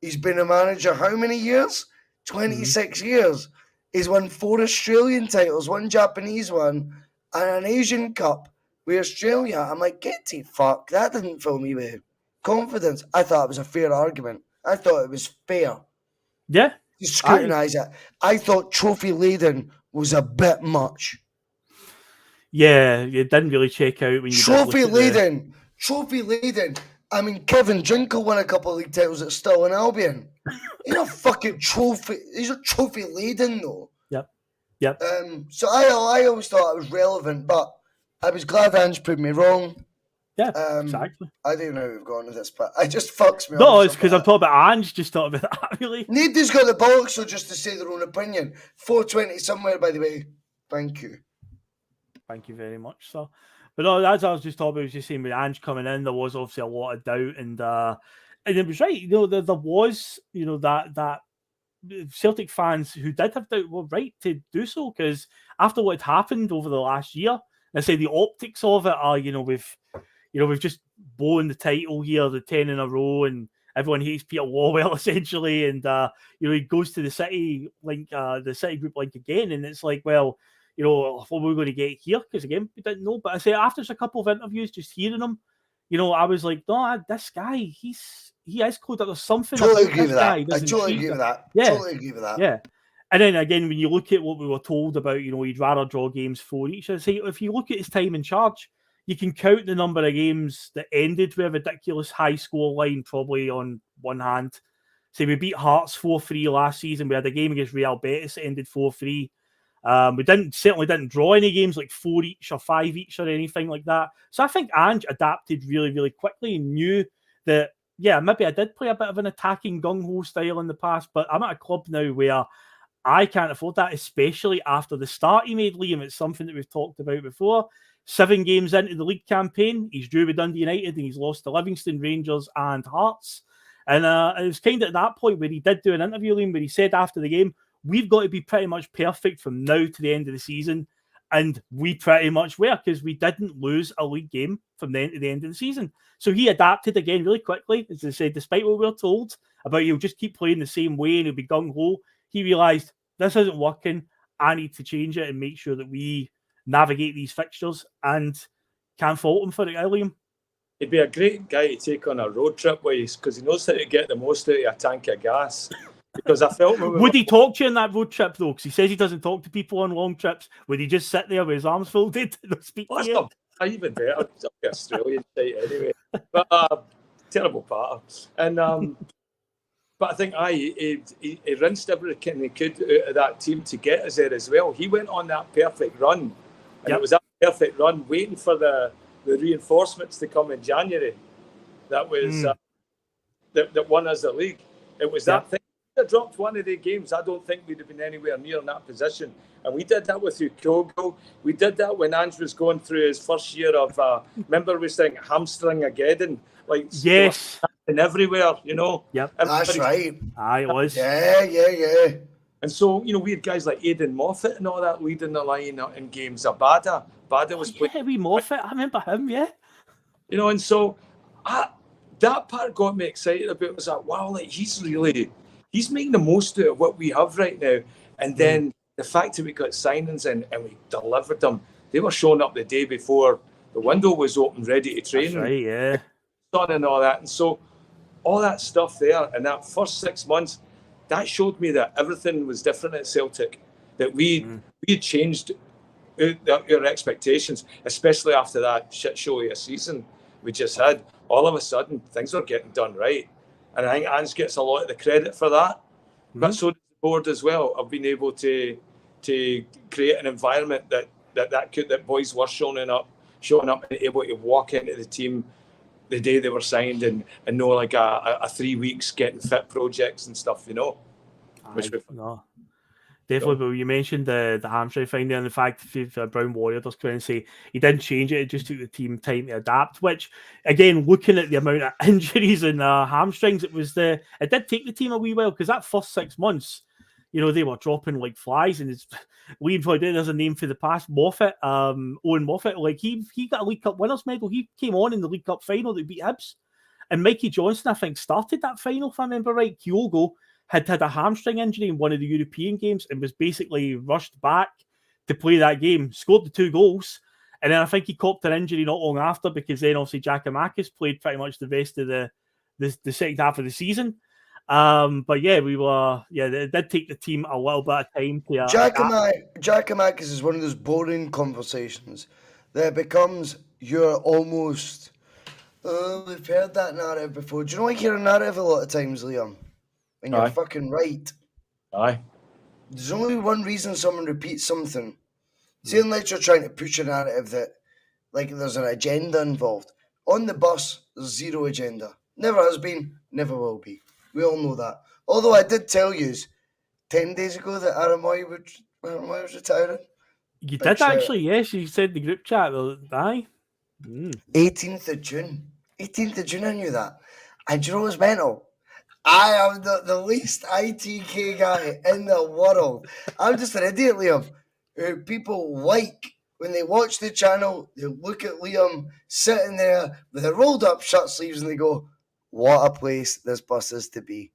he's been a manager how many years? 26 years. He's won 4 Australian titles, 1 Japanese one, and an Asian Cup with Australia. I'm like, get to fuck. That didn't fill me with confidence. I thought it was a fair argument. I thought it was fair. Yeah. You scrutinise it. I thought trophy laden was a bit much. Yeah, you didn't really check out when you Trophy laden. I mean, Kevin Jinkle won a couple of league titles at Stirling Albion. He's a fucking trophy. He's a trophy laden though. Yep. So I always thought it was relevant, but I was glad Ange proved me wrong. Yeah, exactly. I don't know how we've gone with this, but it just fucks me. No, it's because I'm talking about Ange. Just talking about that, really. Nobody's got the bollocks, so just to say their own opinion. 420 somewhere, by the way. Thank you. Thank you very much, sir. But no, as I was just talking about, I was just saying with Ange coming in, there was obviously a lot of doubt, and it was right. There was, that Celtic fans who did have doubt were right to do so, because after what had happened over the last year, I say the optics of it are, we've just blown the title here, the 10 in a row, and everyone hates Peter Lawwell essentially, and he goes to the City link, the City group link again, and it's like, well, what we're going to get here, because again, we didn't know. But I say after a couple of interviews, just hearing him, I was like, no, this guy, he is coded up. There's something totally about agree this with guy. That. I totally agree with that. Yeah. Totally agree with that. Yeah. And then again, when you look at what we were told about, he'd rather draw games 4 each. I say, if you look at his time in charge, you can count the number of games that ended with a ridiculous high score line probably on one hand. Say we beat Hearts 4-3 last season. We had a game against Real Betis that ended 4-3. We certainly didn't draw any games like 4 each or 5 each or anything like that. So I think Ange adapted really, really quickly and knew that, yeah, maybe I did play a bit of an attacking gung-ho style in the past, but I'm at a club now where I can't afford that, especially after the start he made, Liam. It's something that we've talked about before. 7 games into the league campaign, he's drew with Dundee United and he's lost to Livingston, Rangers and Hearts. And it was kind of at that point where he did do an interview, Liam, where he said after the game, we've got to be pretty much perfect from now to the end of the season. And we pretty much were, because we didn't lose a league game from then to the end of the season. So he adapted again really quickly. As I said, despite what we were told about he'll just keep playing the same way and he'll be gung-ho, he realised this isn't working. I need to change it and make sure that we navigate these fixtures, and can't fault him for it, Liam. He'd be a great guy to take on a road trip with, because he knows how to get the most out of a tank of gas. Because I felt would he talk to you on that road trip though? Because he says he doesn't talk to people on long trips. Would he just sit there with his arms folded and speak to you? Even better. It's like Australian site anyway. But terrible part. And but I think he rinsed everything he could out of that team to get us there as well. He went on that perfect run, and it was that perfect run waiting for the reinforcements to come in January. That was that won us the league. It was that thing. If we had dropped one of the games, I don't think we'd have been anywhere near in that position. And we did that with Ukogo. We did that when Ange was going through his first year of, remember we were saying hamstring again, like yes, and everywhere, Yep, that's right. It was. Yeah. And so, we had guys like Aidan Moffat and all that leading the line in games. Bada was playing. Yeah, we Moffat. I remember him. Yeah. And so that part got me excited about. It was like, wow, like he's making the most out of what we have right now. And then the fact that we got signings in and we delivered them, they were showing up the day before the window was open, ready to train. That's right, yeah. And all that. And so all that stuff there in that first 6 months, that showed me that everything was different at Celtic, that we had changed our expectations, especially after that shit show of a season we just had. All of a sudden, things are getting done right. And I think Ange gets a lot of the credit for that. But so does the board as well. I've been able to create an environment that boys were showing up and able to walk into the team the day they were signed and know like a 3 weeks getting fit projects and stuff, you know. No. Definitely, but you mentioned the hamstring thing there, and the fact that Brown Warrior does come in and say he didn't change it, it just took the team time to adapt, which, again, looking at the amount of injuries and hamstrings, it did take the team a wee while, because that first 6 months, you know, they were dropping like flies, and Liam probably did as a name for the past, Moffat, Owen Moffat, like he got a League Cup winners medal, he came on in the League Cup final that beat Hibs, and Mikey Johnson, I think, started that final, if I remember right. Kyogo had a hamstring injury in one of the European games and was basically rushed back to play that game, scored the 2 goals, and then I think he copped an injury not long after, because then obviously Giakoumakis played pretty much the rest of the second half of the season. But yeah, it did take the team a little bit of time to Giakoumakis is one of those boring conversations that becomes you're almost we've heard that narrative before. Do you know I hear a narrative a lot of times, Liam? And you're fucking right. Aye. There's only one reason someone repeats something. See, unless you're trying to push a narrative that, like, there's an agenda involved. On the bus, there's zero agenda. Never has been, never will be. We all know that. Although I did tell you 10 days ago that Aaron Moy was retiring. You did actually, yes. You said in the group chat, aye. 18th of June. 18th of June, I knew that. And you know what's mental? I am the least ITK guy in the world. I'm just an idiot, Liam. Who people like when they watch the channel, they look at Liam sitting there with a rolled up shirt sleeves and they go, what a place this bus is to be.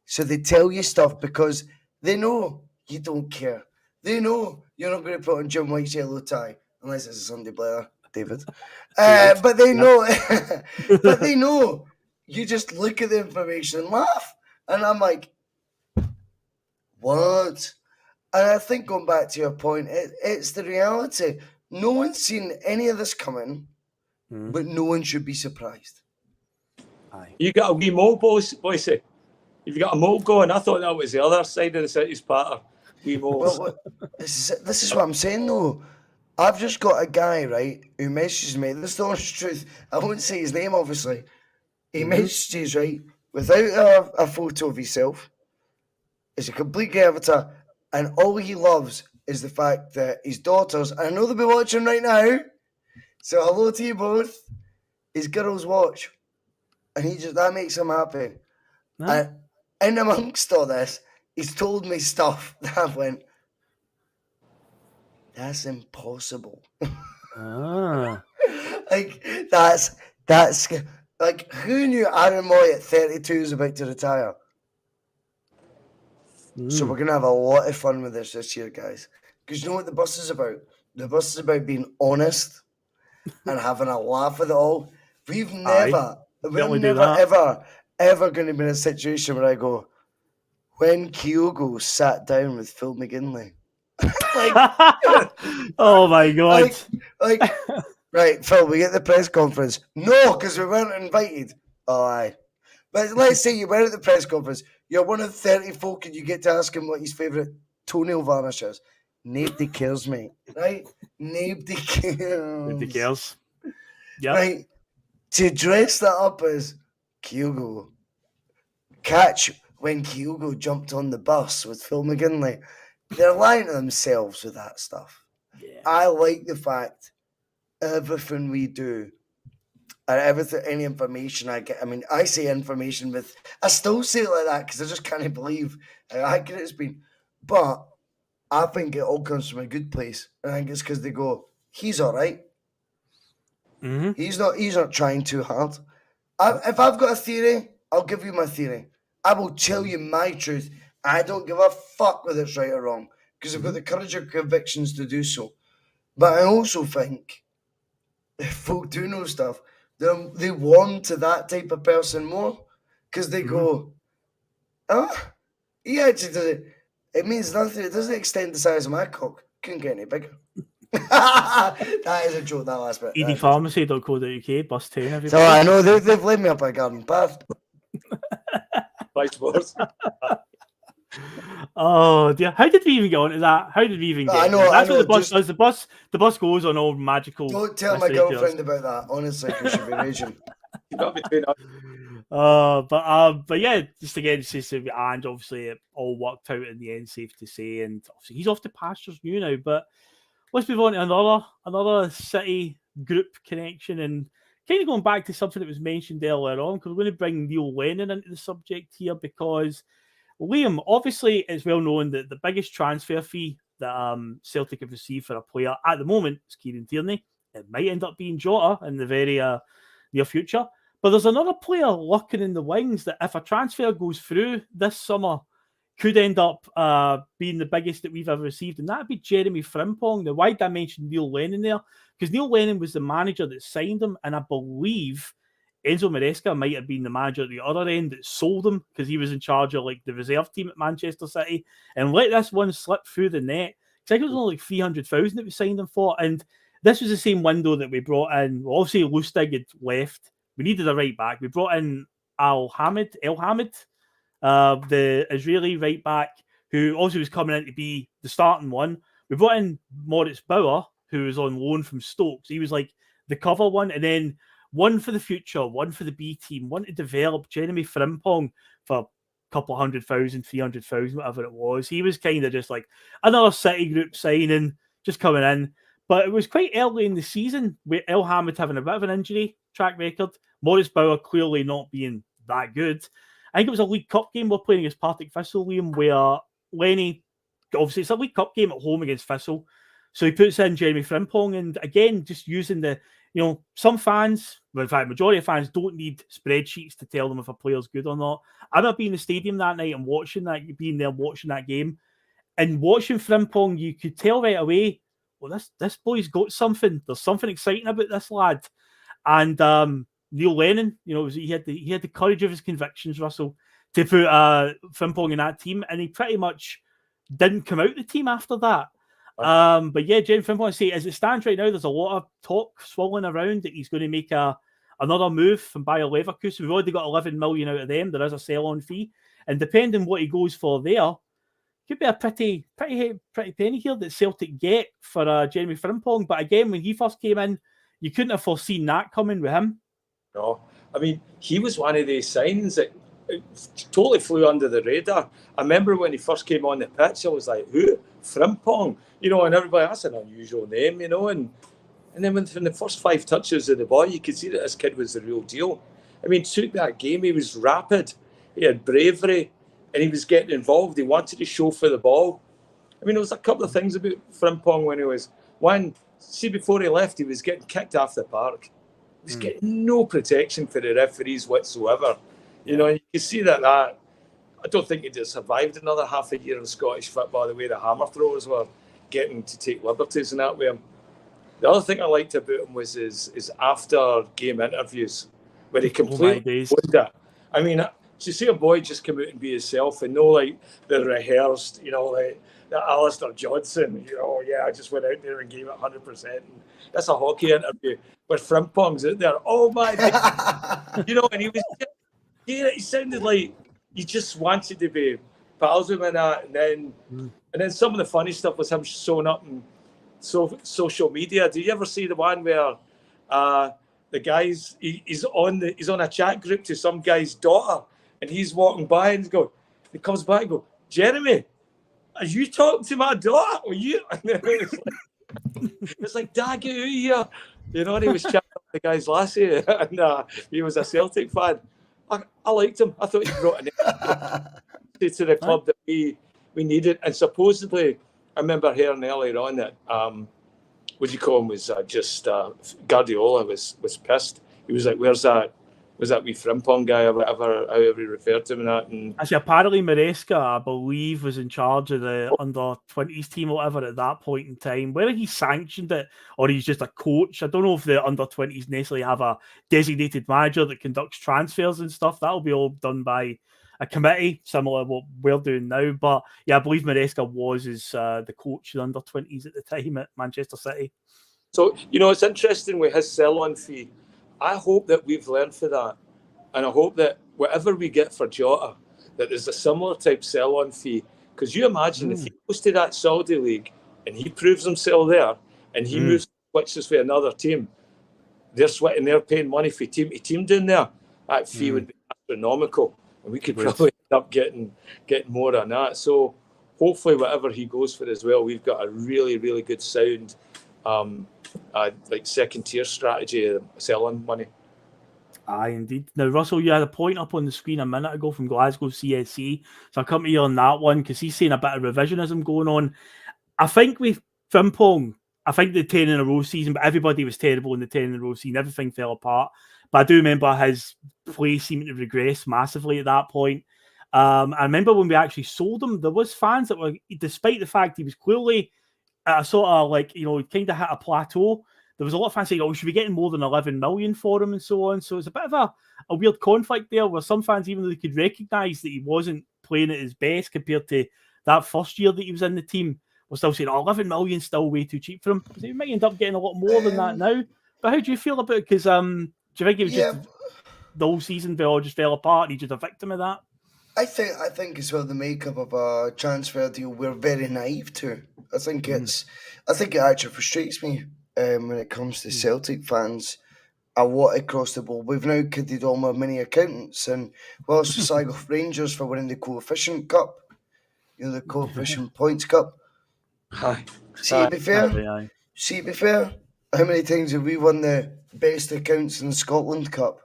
So they tell you stuff because they know you don't care. They know you're not going to put on Jim White's yellow tie, unless it's a Sunday Blair, David. But they know, but they know. You just look at the information and laugh. And I'm like, what? And I think going back to your point, it's the reality. No one's seen any of this coming, but no one should be surprised. Aye. You got a wee mold, Bhoycie. You've got a mold going. I thought that was the other side of the city's patter. Wee molds. Well, this is what I'm saying, though. I've just got a guy, right, who messages me. This is the honest truth. I won't say his name, obviously. He messages, right, without a photo of himself. It's a complete gay avatar. And all he loves is the fact that his daughters, and I know they'll be watching right now, so hello to you both, his girls watch. And that makes him happy. No. And in amongst all this, he's told me stuff that I went, that's impossible. Like, that's like, who knew Aaron Moy at 32 was about to retire? So we're going to have a lot of fun with this year, guys. Because you know what the bus is about? The bus is about being honest and having a laugh with it all. We're never, ever going to be in a situation where I go, when Kyogo sat down with Phil McGinlay. Oh my God. Like, right, Phil, we get the press conference. No, because we weren't invited. Oh, aye. But let's say you were at the press conference. You're one of 30 folk and you get to ask him what his favourite toenail varnish is. Nobody cares, mate. Right? Nobody cares. Nobody cares. Yeah. Right? To dress that up as Kyogo. Catch when Kyogo jumped on the bus with Phil McGinlay. They're lying to themselves with that stuff. Yeah. I like the fact everything we do and everything, any information I get, I mean, I say information with, I still say it like that because I just can't believe how accurate it's been. But I think it all comes from a good place. And I think it's because they go, he's all right. Mm-hmm. He's not trying too hard. If I've got a theory, I'll give you my theory. I will tell you my truth. I don't give a fuck whether it's right or wrong because they've got the courage or convictions to do so. But I also think if folk do know stuff, they warm to that type of person more because they go, he actually does it. It means nothing. It doesn't extend the size of my cock. Couldn't get any bigger. That is a joke, that last bit. edpharmacy.co.uk, bus 10, everybody. So I know they've led me up a garden path. Vice versa. Oh dear! How did we even get onto that? How did we even get? I know. That's I know, what the bus does. The bus goes on all magical. Don't tell my girlfriend about that. Honestly, you should be raging. You got between us. But yeah, just again, and obviously it all worked out in the end, safe to say. And obviously he's off to pastures new now. But let's move on to another City group connection, and kind of going back to something that was mentioned earlier on, because we're going to bring Neil Lennon into the subject here, because Liam, obviously it's well known that the biggest transfer fee that Celtic have received for a player at the moment is Kieran Tierney. It might end up being Jota in the very near future. But there's another player lurking in the wings that if a transfer goes through this summer, could end up being the biggest that we've ever received, and that would be Jeremy Frimpong. Now, why did I mention Neil Lennon there? Because Neil Lennon was the manager that signed him, and I believe Enzo Maresca might have been the manager at the other end that sold him, because he was in charge of like the reserve team at Manchester City, and let this one slip through the net. I think it was only like 300,000 that we signed him for, and this was the same window that we brought in. Well, obviously Lustig had left. We needed a right back. We brought in El Hamid, the Israeli right back, who also was coming in to be the starting one. We brought in Moritz Bauer, who was on loan from Stoke. So he was like the cover one, and then one for the future, one for the B team, one to develop Jeremy Frimpong for a couple 100,000, 300,000, whatever it was. He was kind of just like another City group signing, just coming in. But it was quite early in the season with El Hamid having a bit of an injury track record. Moritz Bauer clearly not being that good. I think it was a League Cup game we're playing against Partick Thistle, Liam, where Lenny, obviously it's a League Cup game at home against Thistle. So he puts in Jeremy Frimpong, and again, just using some fans, well, in fact, majority of fans don't need spreadsheets to tell them if a player's good or not. I remember being in the stadium that night and being there watching that game, and watching Frimpong, you could tell right away, well, this boy's got something. There's something exciting about this lad. And Neil Lennon, he had the courage of his convictions, Russell, to put Frimpong in that team, and he pretty much didn't come out the team after that. But yeah, Jeremy Frimpong, I say, as it stands right now, there's a lot of talk swirling around that he's going to make another move from Bayer Leverkusen. We've already got 11 million out of them. There is a sell-on fee, and depending what he goes for there, could be a pretty penny here that Celtic get for Jeremy Frimpong. But again, when he first came in, you couldn't have foreseen that coming with him. No, I mean, he was one of these signings that totally flew under the radar. I remember when he first came on the pitch, I was like, who? Frimpong? And everybody, that's an unusual name, and then when from the first 5 touches of the ball, you could see that this kid was the real deal. I mean, took that game, he was rapid, he had bravery, and he was getting involved. He wanted to show for the ball. I mean, there was a couple of things about Frimpong when he was, before he left, he was getting kicked off the park. He was getting no protection for the referees whatsoever. You can see that I don't think he'd have survived another half a year in Scottish football the way the hammer throwers were getting to take liberties in that way. The other thing I liked about him was his after game interviews where he completely owned it. I mean, to see a boy just come out and be himself and know like the rehearsed, like the Alistair Johnson, I just went out there and gave it 100%. And that's a hockey interview where Frimpong's out there. Oh my God. And he was, he sounded like he just wanted to be pals with him and that. And then some of the funny stuff was him showing up in social media. Did you ever see the one where the guy's he's on a chat group to some guy's daughter, and he's walking by and he comes back and goes, Jeremy, are you talking to my daughter? Are you? It's like, Dad, get out of here. And he was chatting up the guy's lassie, and he was a Celtic fan. I liked him. I thought he brought an energy to the club that we needed. And supposedly, I remember hearing earlier on that was Guardiola was pissed. He was like, where's that was that wee Frimpong guy or whatever, however he referred to him and that. And actually, apparently Maresca, I believe, was in charge of the under-20s team or whatever at that point in time. Whether he sanctioned it or he's just a coach, I don't know if the under-20s necessarily have a designated manager that conducts transfers and stuff. That'll be all done by a committee, similar to what we're doing now. But yeah, I believe Maresca was the coach of the under-20s at the time at Manchester City. So, it's interesting with his sell-on fee. I hope that we've learned for that. And I hope that whatever we get for Jota, that there's a similar type sell-on fee. Because you imagine if he goes to that Saudi league and he proves himself there and he switches for another team, they're paying money for team to team down there. That fee would be astronomical. And we could probably end up getting more on that. So hopefully whatever he goes for as well, we've got a really, really good sound second tier strategy of selling money. Aye, indeed. Now, Russell, you had a point up on the screen a minute ago from Glasgow CSC. So I'll come to you on that one because he's saying a bit of revisionism going on. I think with Frimpong, I think the 10 in a row season, but everybody was terrible in the 10 in a row season. Everything fell apart. But I do remember his play seeming to regress massively at that point. I remember when we actually sold him, there was fans that were, despite the fact he was clearly at a sort of kind of hit a plateau, there was a lot of fans saying, we should be getting more than 11 million for him and so on. So it's a bit of a weird conflict there where some fans, even though they could recognise that he wasn't playing at his best compared to that first year that he was in the team, were still saying, 11 million still way too cheap for him. So he might end up getting a lot more than that now. But how do you feel about it? Because do you think it was just the whole season they all just fell apart and he's just a victim of that? I think as well the makeup of a transfer deal we're very naive to. I think it actually frustrates me when it comes to Celtic fans. I want across the board. We've now kidded all my mini accountants, and whilst we slag off Rangers for winning the coefficient cup, the coefficient points cup. See, to be fair, how many times have we won the best accounts in Scotland cup?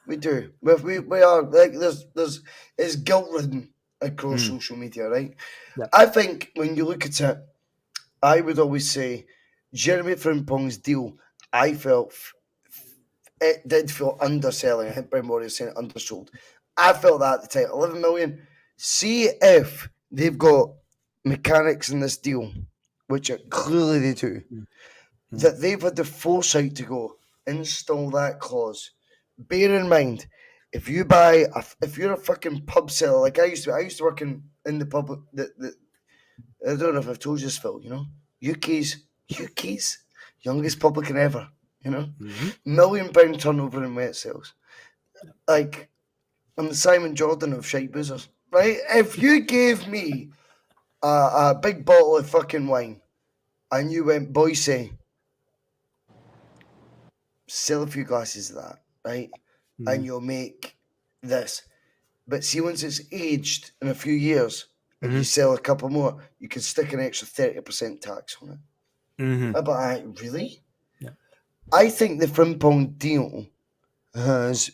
We do. We are like it's guilt ridden across social media, right? Yeah. I think when you look at it, I would always say Jeremy Frimpong's deal. I felt it did feel underselling. I think Brian Murray is saying undersold. I felt that at the time. 11 million. See if they've got mechanics in this deal, which clearly they do, that they've had the foresight to go install that clause. Bear in mind, if you're a fucking pub seller, like I used to work in the pub. I don't know if I've told you this, Phil. UK's youngest publican ever. £1 million turnover in wet sales. Like I'm the Simon Jordan of shite boozers, right? If you gave me a big bottle of fucking wine and you went, Bhoycie, sell a few glasses of that, right? And you'll make this. But see, once it's aged in a few years and you sell a couple more, you can stick an extra 30% tax on it. But really? Yeah. I think the Frimpong deal has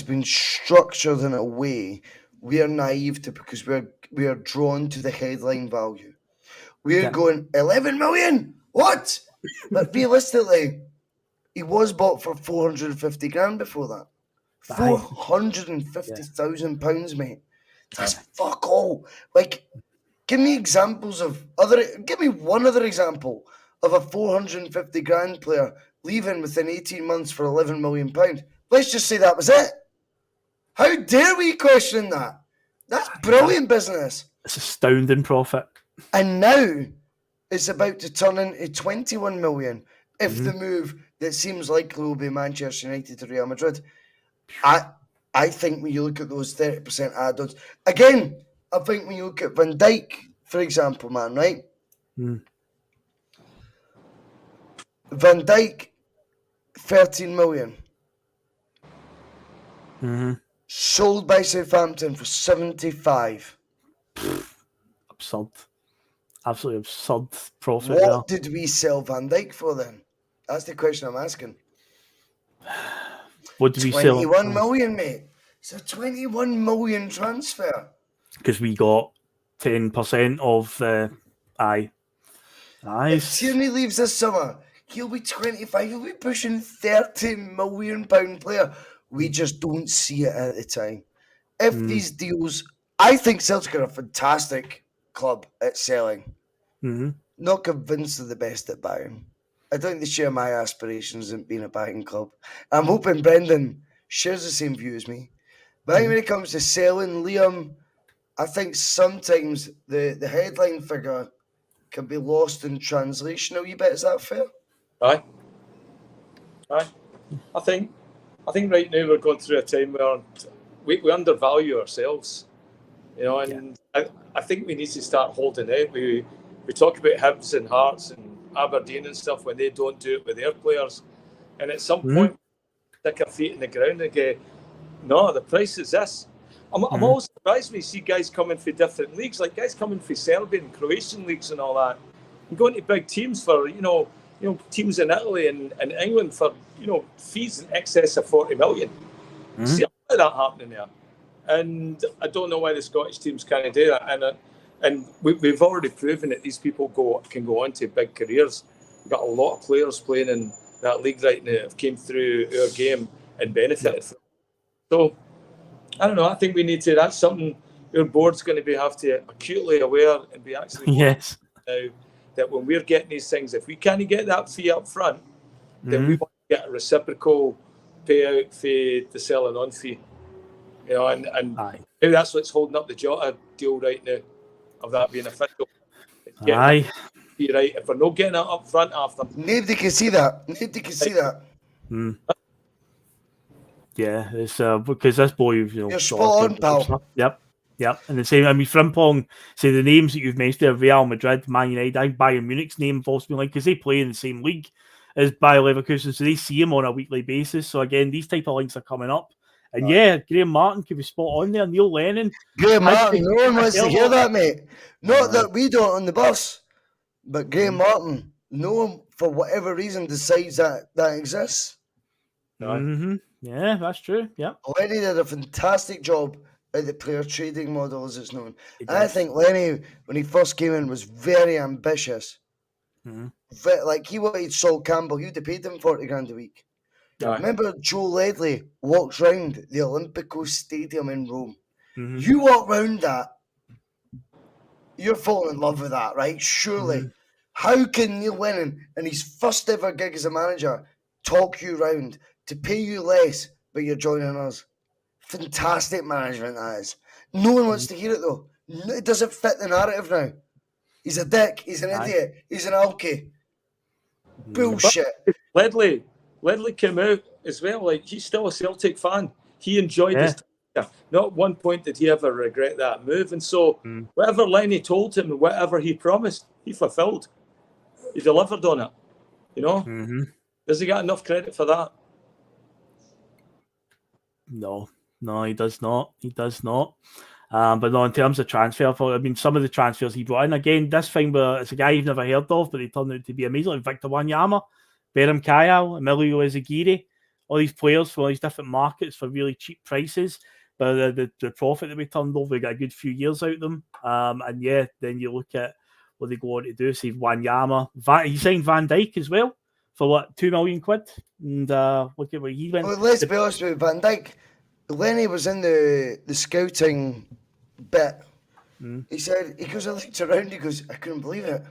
been structured in a way we are naive to because we are drawn to the headline value. We're going 11 million? What? But realistically, he was bought for 450 grand before that. £450,000, mate. That's fuck all. Like, give me one other example of a 450 grand player leaving within 18 months for 11 million pounds. Let's just say that was it. How dare we question that? That's brilliant business. It's astounding profit. And now it's about to turn into 21 million if the move that seems likely will be Manchester United to Real Madrid. I think when you look at those 30% add-ons, again, I think when you look at Van Dijk, for example, man, right? Van Dijk, 13 million. Sold by Southampton for 75. Absurd. Absolutely absurd profit. What did we sell Van Dijk for then? That's the question I'm asking. What did we sell? 21 million, mate. It's a 21 million transfer. Because we got 10% of the... Aye. If Tierney leaves this summer, He'll be 25. He'll be pushing £30 million player. We just don't see it at the time. If these deals, I think Celtic are a fantastic club at selling. Not convinced they're the best at buying. I don't think they share my aspirations in being a buying club. I'm hoping Brendan shares the same view as me. But I think when it comes to selling, Liam, I think sometimes the headline figure can be lost in translation a wee bit. Is that fair? Aye. I think right now we're going through a time where we undervalue ourselves, and I think we need to start holding out. We talk about Hibs and Hearts and Aberdeen and stuff when they don't do it with their players, and at some point stick our feet in the ground and go, no, the price is this. I'm always surprised when you see guys coming from different leagues, like guys coming from Serbian and Croatian leagues and all that, and going to big teams for teams in Italy and England for fees in excess of 40 million. See a lot of that happening there, and I don't know why the Scottish teams can't do that. And we've already proven that these people can go on to big careers. We've got a lot of players playing in that league right now have came through our game and benefited from it. So I don't know. I think we need to. That's something our board's going to have to acutely aware and be actually now that when we're getting these things, if we can't get that fee up front, then we want to get a reciprocal payout for the selling on fee. And maybe that's what's holding up the Jota deal right now, of that being official. Right. If we're not getting it up front after, nobody can see that. Yeah, it's because this boy, you're spot on, pal. Yep. And the same, Frimpong, say the names that you've mentioned there, Real Madrid, Man United, I think Bayern Munich's name falls to me, because they play in the same league as Bayer Leverkusen, so they see him on a weekly basis. So again, these type of links are coming up. And Graham Martin could be spot on there. Neil Lennon. Graham Martin, no one wants to hear that, mate. Not that we don't on the bus, but Graham Martin, no one, for whatever reason, decides that exists. Yeah, that's true. Yeah. Lenny did a fantastic job at the player trading model, as it's known. I think Lenny, when he first came in, was very ambitious. Like, he wanted Sol Campbell. He would have paid him 40 grand a week. Remember Joe Ledley walks round the Olimpico Stadium in Rome. You walk round that, you're falling in love with that, right? Surely. How can Neil Lennon, in his first ever gig as a manager, talk you round to pay you less, but you're joining us? Fantastic management, that is. No one wants to hear it, though. It doesn't fit the narrative now. He's a dick. He's an idiot. He's an alky. Bullshit. Ledley came out as well. Like, he's still a Celtic fan. He enjoyed his time. Not at one point did he ever regret that move. And so whatever Lenny told him and whatever he promised, he fulfilled. He delivered on it. Does he get enough credit for that? No, he does not. But no, in terms of transfer, some of the transfers he brought in, again, this thing where it's a guy you've never heard of, but they turned out to be amazing, like Victor Wanyama, Beram Kayal, Emilio Ezagiri, all these players from all these different markets for really cheap prices. But the profit that we turned over, we got a good few years out of them. Then you look at what they go on to do. See Wanyama, he signed Van Dijk as well for what, £2 million? And look at where he went. Well, let's be honest with Van Dijk. Lenny was in the scouting bit. He said, I looked around, he goes, I couldn't believe it.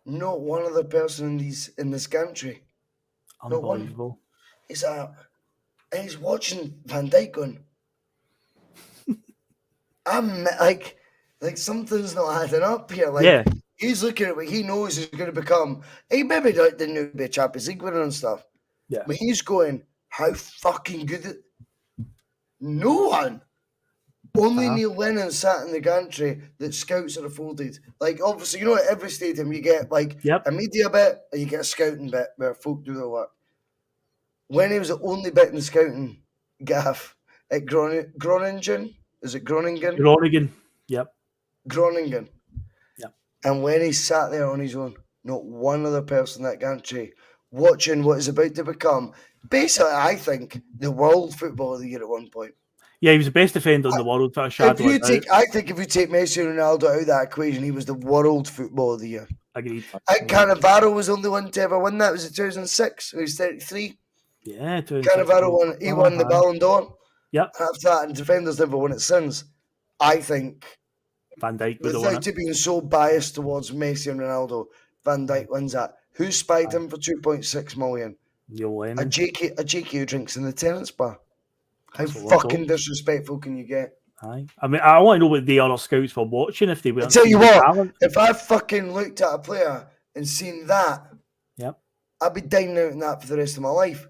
Not one other person in this country. Unbelievable. He's watching Van Dijk going, I'm like something's not adding up here. Like, he's looking at what he knows is going to become. He maybe didn't be a Champions League winner and stuff. Yeah. But he's going, how fucking good no one. Only Neil Lennon sat in the gantry that scouts are afforded. Like, obviously, at every stadium you get a media bit and you get a scouting bit where folk do their work. Lenny was the only bit in the scouting gaff at Groningen. Is it Groningen? Groningen, yep. Groningen. Yep. And when he sat there on his own, not one other person in that gantry watching what is about to become, basically, I think, the World Football of the Year at one point. Yeah, he was the best defender in the world. I think if you take Messi and Ronaldo out of that equation, he was the World Football of the Year. Agreed. And Cannavaro was the only one to ever win that. Was it 2006? He was 33. Yeah, Cannavaro won. He won the Ballon d'Or. Yep. And after that, and defenders never won it since. I think Van Dijk would have won it. without being so biased towards Messi and Ronaldo, Van Dijk wins that. Who spied him for 2.6 million? Neil Lennon. A JK who drinks in the tenants bar. How That's a lot, fucking disrespectful can you get? Aye. I mean, I want to know what the other scouts were watching if they weren't. I tell you seeing the what, talent. if I fucking looked at a player and seen that, Yep. I'd be dining out in that for the rest of my life.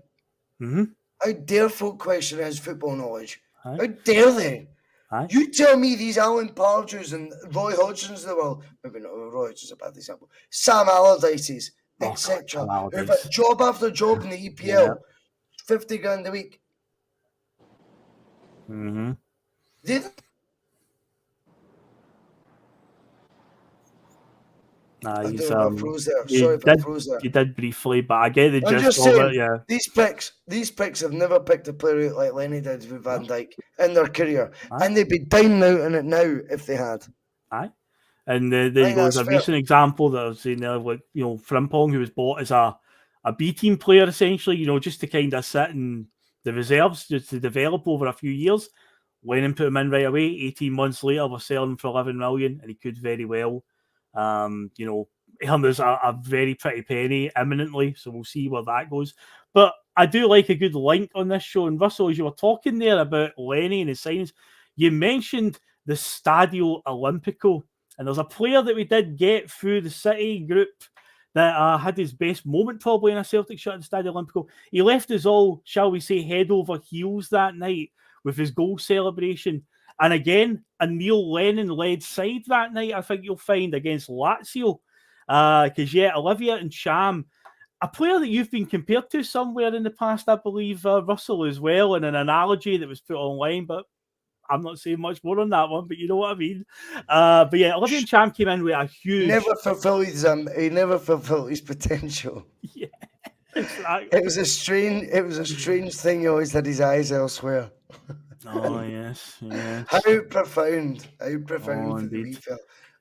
Mm-hmm. How dare folk question his football knowledge? Aye. How dare they? Aye. You tell me these Alan Partridges and Roy Hodgsons of the world, maybe not Roy Hodgsons is a bad example, Sam Allardyce's, etc., Sam who've Allardyce. had job after job in the EPL, 50 grand a week. Mm-hmm. They Nah, I he's, don't know if I froze there. you Sorry if I did- froze there. You did briefly, but I get the I'm gist just of saying, it. Yeah. these pricks have never picked a player out like Lenny did with Van Dijk in their career. Aye. And they'd be dining out in it now if they had. Aye. And there think goes that's a fair. recent example that I've seen there, like, Frimpong, who was bought as a B team player, essentially, just to kind of sit in the reserves, just to develop over a few years. Lennon put him in right away. 18 months later, we're selling him for 11 million, and he could very well, there's a very pretty penny imminently, so we'll see where that goes. But I do like a good link on this show. And Russell, as you were talking there about Lenny and his signings, you mentioned the Stadio Olimpico. And there's a player that we did get through the City group that had his best moment probably in a Celtic shirt at the Stadio Olimpico. He left us all, shall we say, head over heels that night with his goal celebration. And again, a Neil Lennon-led side that night, I think you'll find, against Lazio. Because, Olivia and Cham, a player that you've been compared to somewhere in the past, I believe, Russell, as well, in an analogy that was put online, but I'm not saying much more on that one, but you know what I mean. Olivia and Cham came in with a huge... He never fulfilled his potential. Yeah, exactly. It was a strange thing. He always had his eyes elsewhere. Oh, yes. How profound for the wee indeed. fella.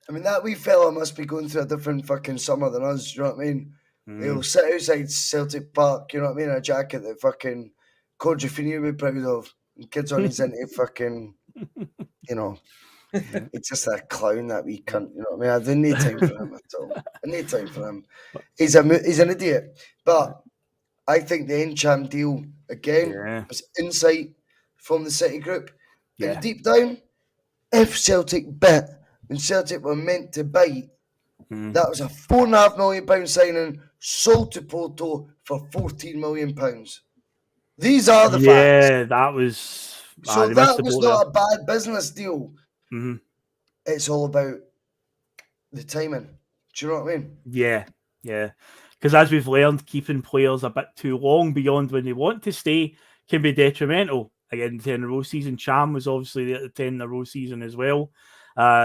I mean, that wee fella must be going through a different fucking summer than us, you know what I mean? He'll sit outside Celtic Park, you know what I mean, in a jacket that fucking Cordiafini would be proud of. And kids on his into fucking, it's just a clown, that wee cunt, you know what I mean? I didn't need time for him at all. I need time for him. He's an idiot. But I think the Encham deal, again, was insight from the City group. Yeah. And deep down, if Celtic bit and Celtic were meant to bite, that was a £4.5 million signing sold to Porto for £14 million. These are the facts. Yeah, that was... So that was not a bad business deal. Mm-hmm. It's all about the timing. Do you know what I mean? Yeah. Because as we've learned, keeping players a bit too long beyond when they want to stay can be detrimental. Again, the 10-in-a-row season. Cham was obviously there at the 10-in-a-row season as well.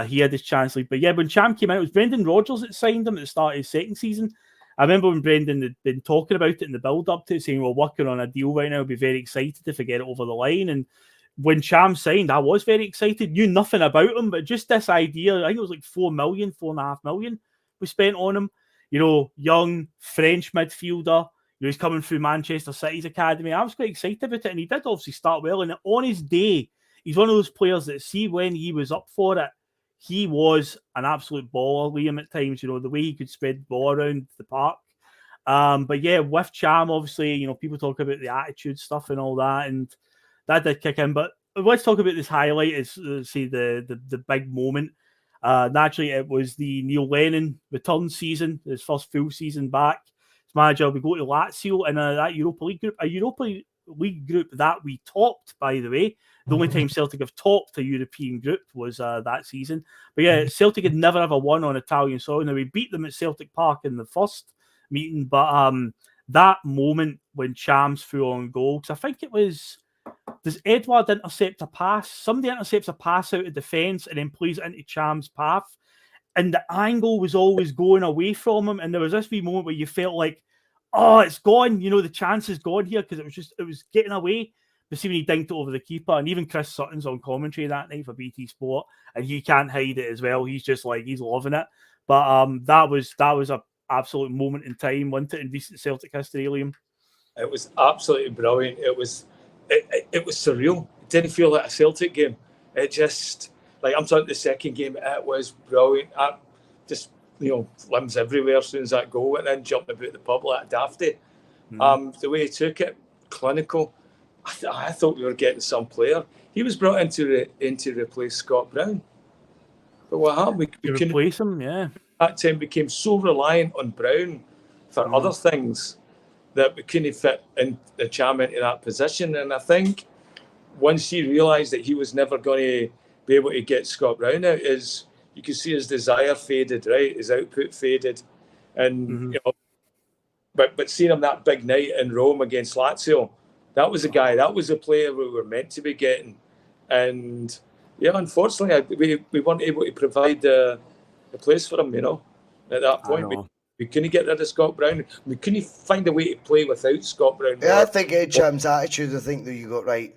He had his chance. But when Cham came out, it was Brendan Rodgers that signed him at the start of his second season. I remember when Brendan had been talking about it in the build-up to it, saying, we're working on a deal right now. I'll be very excited if I get it over the line. And when Cham signed, I was very excited. Knew nothing about him, but just this idea, I think it was like 4 million, 4.5 million was spent on him. Young French midfielder. He's coming through Manchester City's academy. I was quite excited about it, and he did obviously start well. And on his day, he's one of those players that, see, when he was up for it, he was an absolute baller, Liam, at times, the way he could spread the ball around the park. With Cham, obviously, people talk about the attitude stuff and all that, and that did kick in. But let's talk about this highlight, is the big moment. Naturally, it was the Neil Lennon return season, his first full season back. His manager, we go to Lazio in that Europa League group, a Europa League group that we topped, by the way. The only time Celtic have topped a European group was that season. But Celtic had never ever won on Italian soil. Now, we beat them at Celtic Park in the first meeting, but that moment when Cham's full on goal, because I think it was, does Edward intercept a pass? Somebody intercepts a pass out of defence and then plays it into Cham's path. And the angle was always going away from him. And there was this wee moment where you felt like, oh, it's gone. The chance is gone here, because it was getting away. But see, when he dinked it over the keeper, and even Chris Sutton's on commentary that night for BT Sport, and he can't hide it as well. He's just like, he's loving it. But that was a absolute moment in time, wasn't it, in recent Celtic history, Liam? It was absolutely brilliant. It was surreal. It didn't feel like a Celtic game. It just, like, I'm talking the second game, it was brilliant. Just, limbs everywhere as soon as that goal went in, jumping about the pub like a dafty. The way he took it, clinical. I thought we were getting some player. He was brought in to replace Scott Brown. But what happened? We couldn't replace him, yeah. That time became so reliant on Brown for other things that we couldn't fit in the Cham into that position. And I think once he realised that he was never going to be able to get Scott Brown out, you could see his desire faded, right? His output faded. And, but seeing him that big night in Rome against Lazio, that was a guy, that was a player we were meant to be getting. And, yeah, unfortunately, we weren't able to provide the place for him, at that point. We couldn't get rid of Scott Brown. We couldn't find a way to play without Scott Brown. Yeah, I think Cham's attitude, I think that you got right.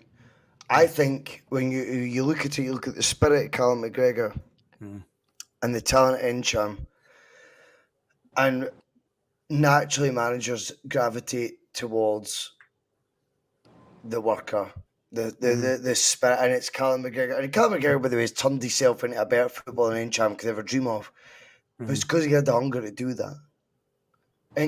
I think when you look at it, you look at the spirit of Callum McGregor and the talent in Cham, and naturally managers gravitate towards the worker, the spirit, and it's Callum McGregor. And Callum McGregor, by the way, has turned himself into a better footballer than Cham could ever dream of. But it's because he had the hunger to do that.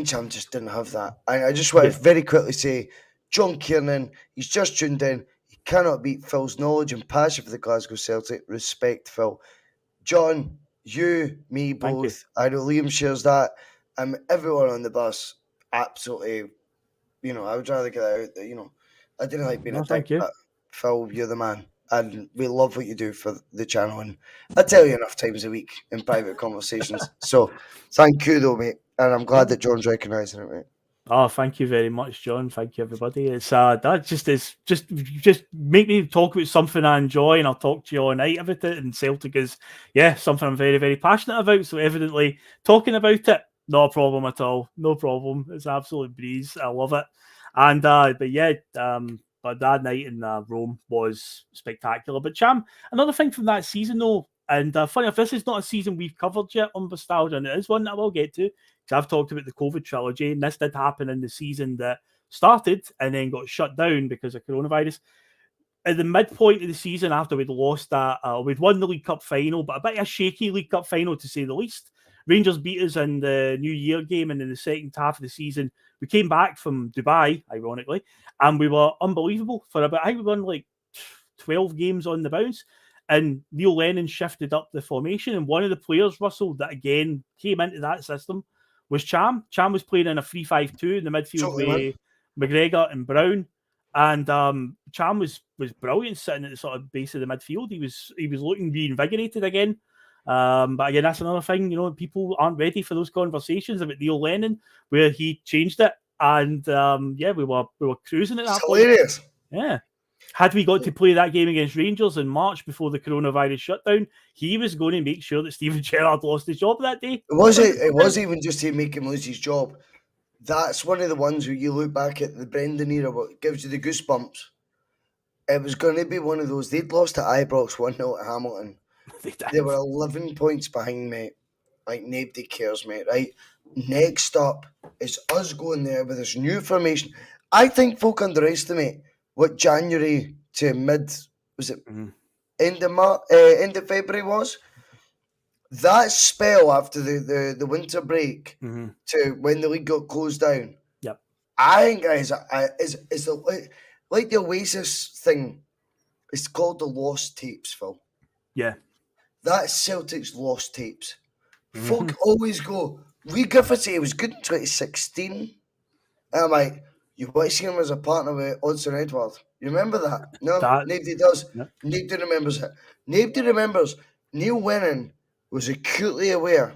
Cham just didn't have that. And I just want to very quickly say, John Kiernan, he's just tuned in. He cannot beat Phil's knowledge and passion for the Glasgow Celtic. Respect, Phil. John, you, me, both. I know Liam shares that. Everyone on the bus, absolutely, I would rather get out there, I didn't like being a dick, but Phil, you're the man. And we love what you do for the channel. And I tell you enough times a week in private conversations. So thank you, though, mate. And I'm glad that John's recognising it, mate. Oh, thank you very much, John. Thank you, everybody. It's that just make me talk about something I enjoy, and I'll talk to you all night about it. And Celtic is, something I'm very, very passionate about. So evidently, talking about it, no problem at all. No problem. It's an absolute breeze. I love it. And but that night in Rome was spectacular. But Cham, another thing from that season, though, and funny enough, this is not a season we've covered yet on Bustalgia, and it is one that I will get to, because I've talked about the COVID trilogy, and this did happen in the season that started and then got shut down because of coronavirus. At the midpoint of the season, after we'd lost that, we'd won the League Cup final, but a bit of a shaky League Cup final, to say the least. Rangers beat us in the New Year game, and in the second half of the season, we came back from Dubai, ironically, and we were unbelievable for about, I think we won like 12 games on the bounce, and Neil Lennon shifted up the formation, and one of the players, Russell, that again came into that system was Cham. Cham was playing in a 3-5-2 in the midfield with McGregor and Brown, and Cham was brilliant sitting at the sort of base of the midfield. He was looking reinvigorated again. But again, that's another thing, people aren't ready for those conversations about Neil Lennon, where he changed it, and we were cruising at that point. Hilarious. Yeah. Had we got to play that game against Rangers in March before the coronavirus shutdown, he was going to make sure that Stephen Gerrard lost his job that day. It was even just to make him lose his job. That's one of the ones where you look back at the Brendan era, what gives you the goosebumps. It was going to be one of those. They'd lost to Ibrox 1-0 at Hamilton. They were 11 points behind, mate. Like, nobody cares, mate, right? Next up is us going there with this new formation. I think folk underestimate what January to end of February was. That spell after the winter break to when the league got closed down. Yep. I think is like the Oasis thing. It's called the lost tapes, Phil. Yeah. That's Celtic's lost tapes. Folk always go, Lee Griffiths, he was good in 2016. And I'm like, you want to see him as a partner with Odson Edward? You remember that? No, nobody does. Yep. Nobody remembers it. Nobody remembers Neil Lennon was acutely aware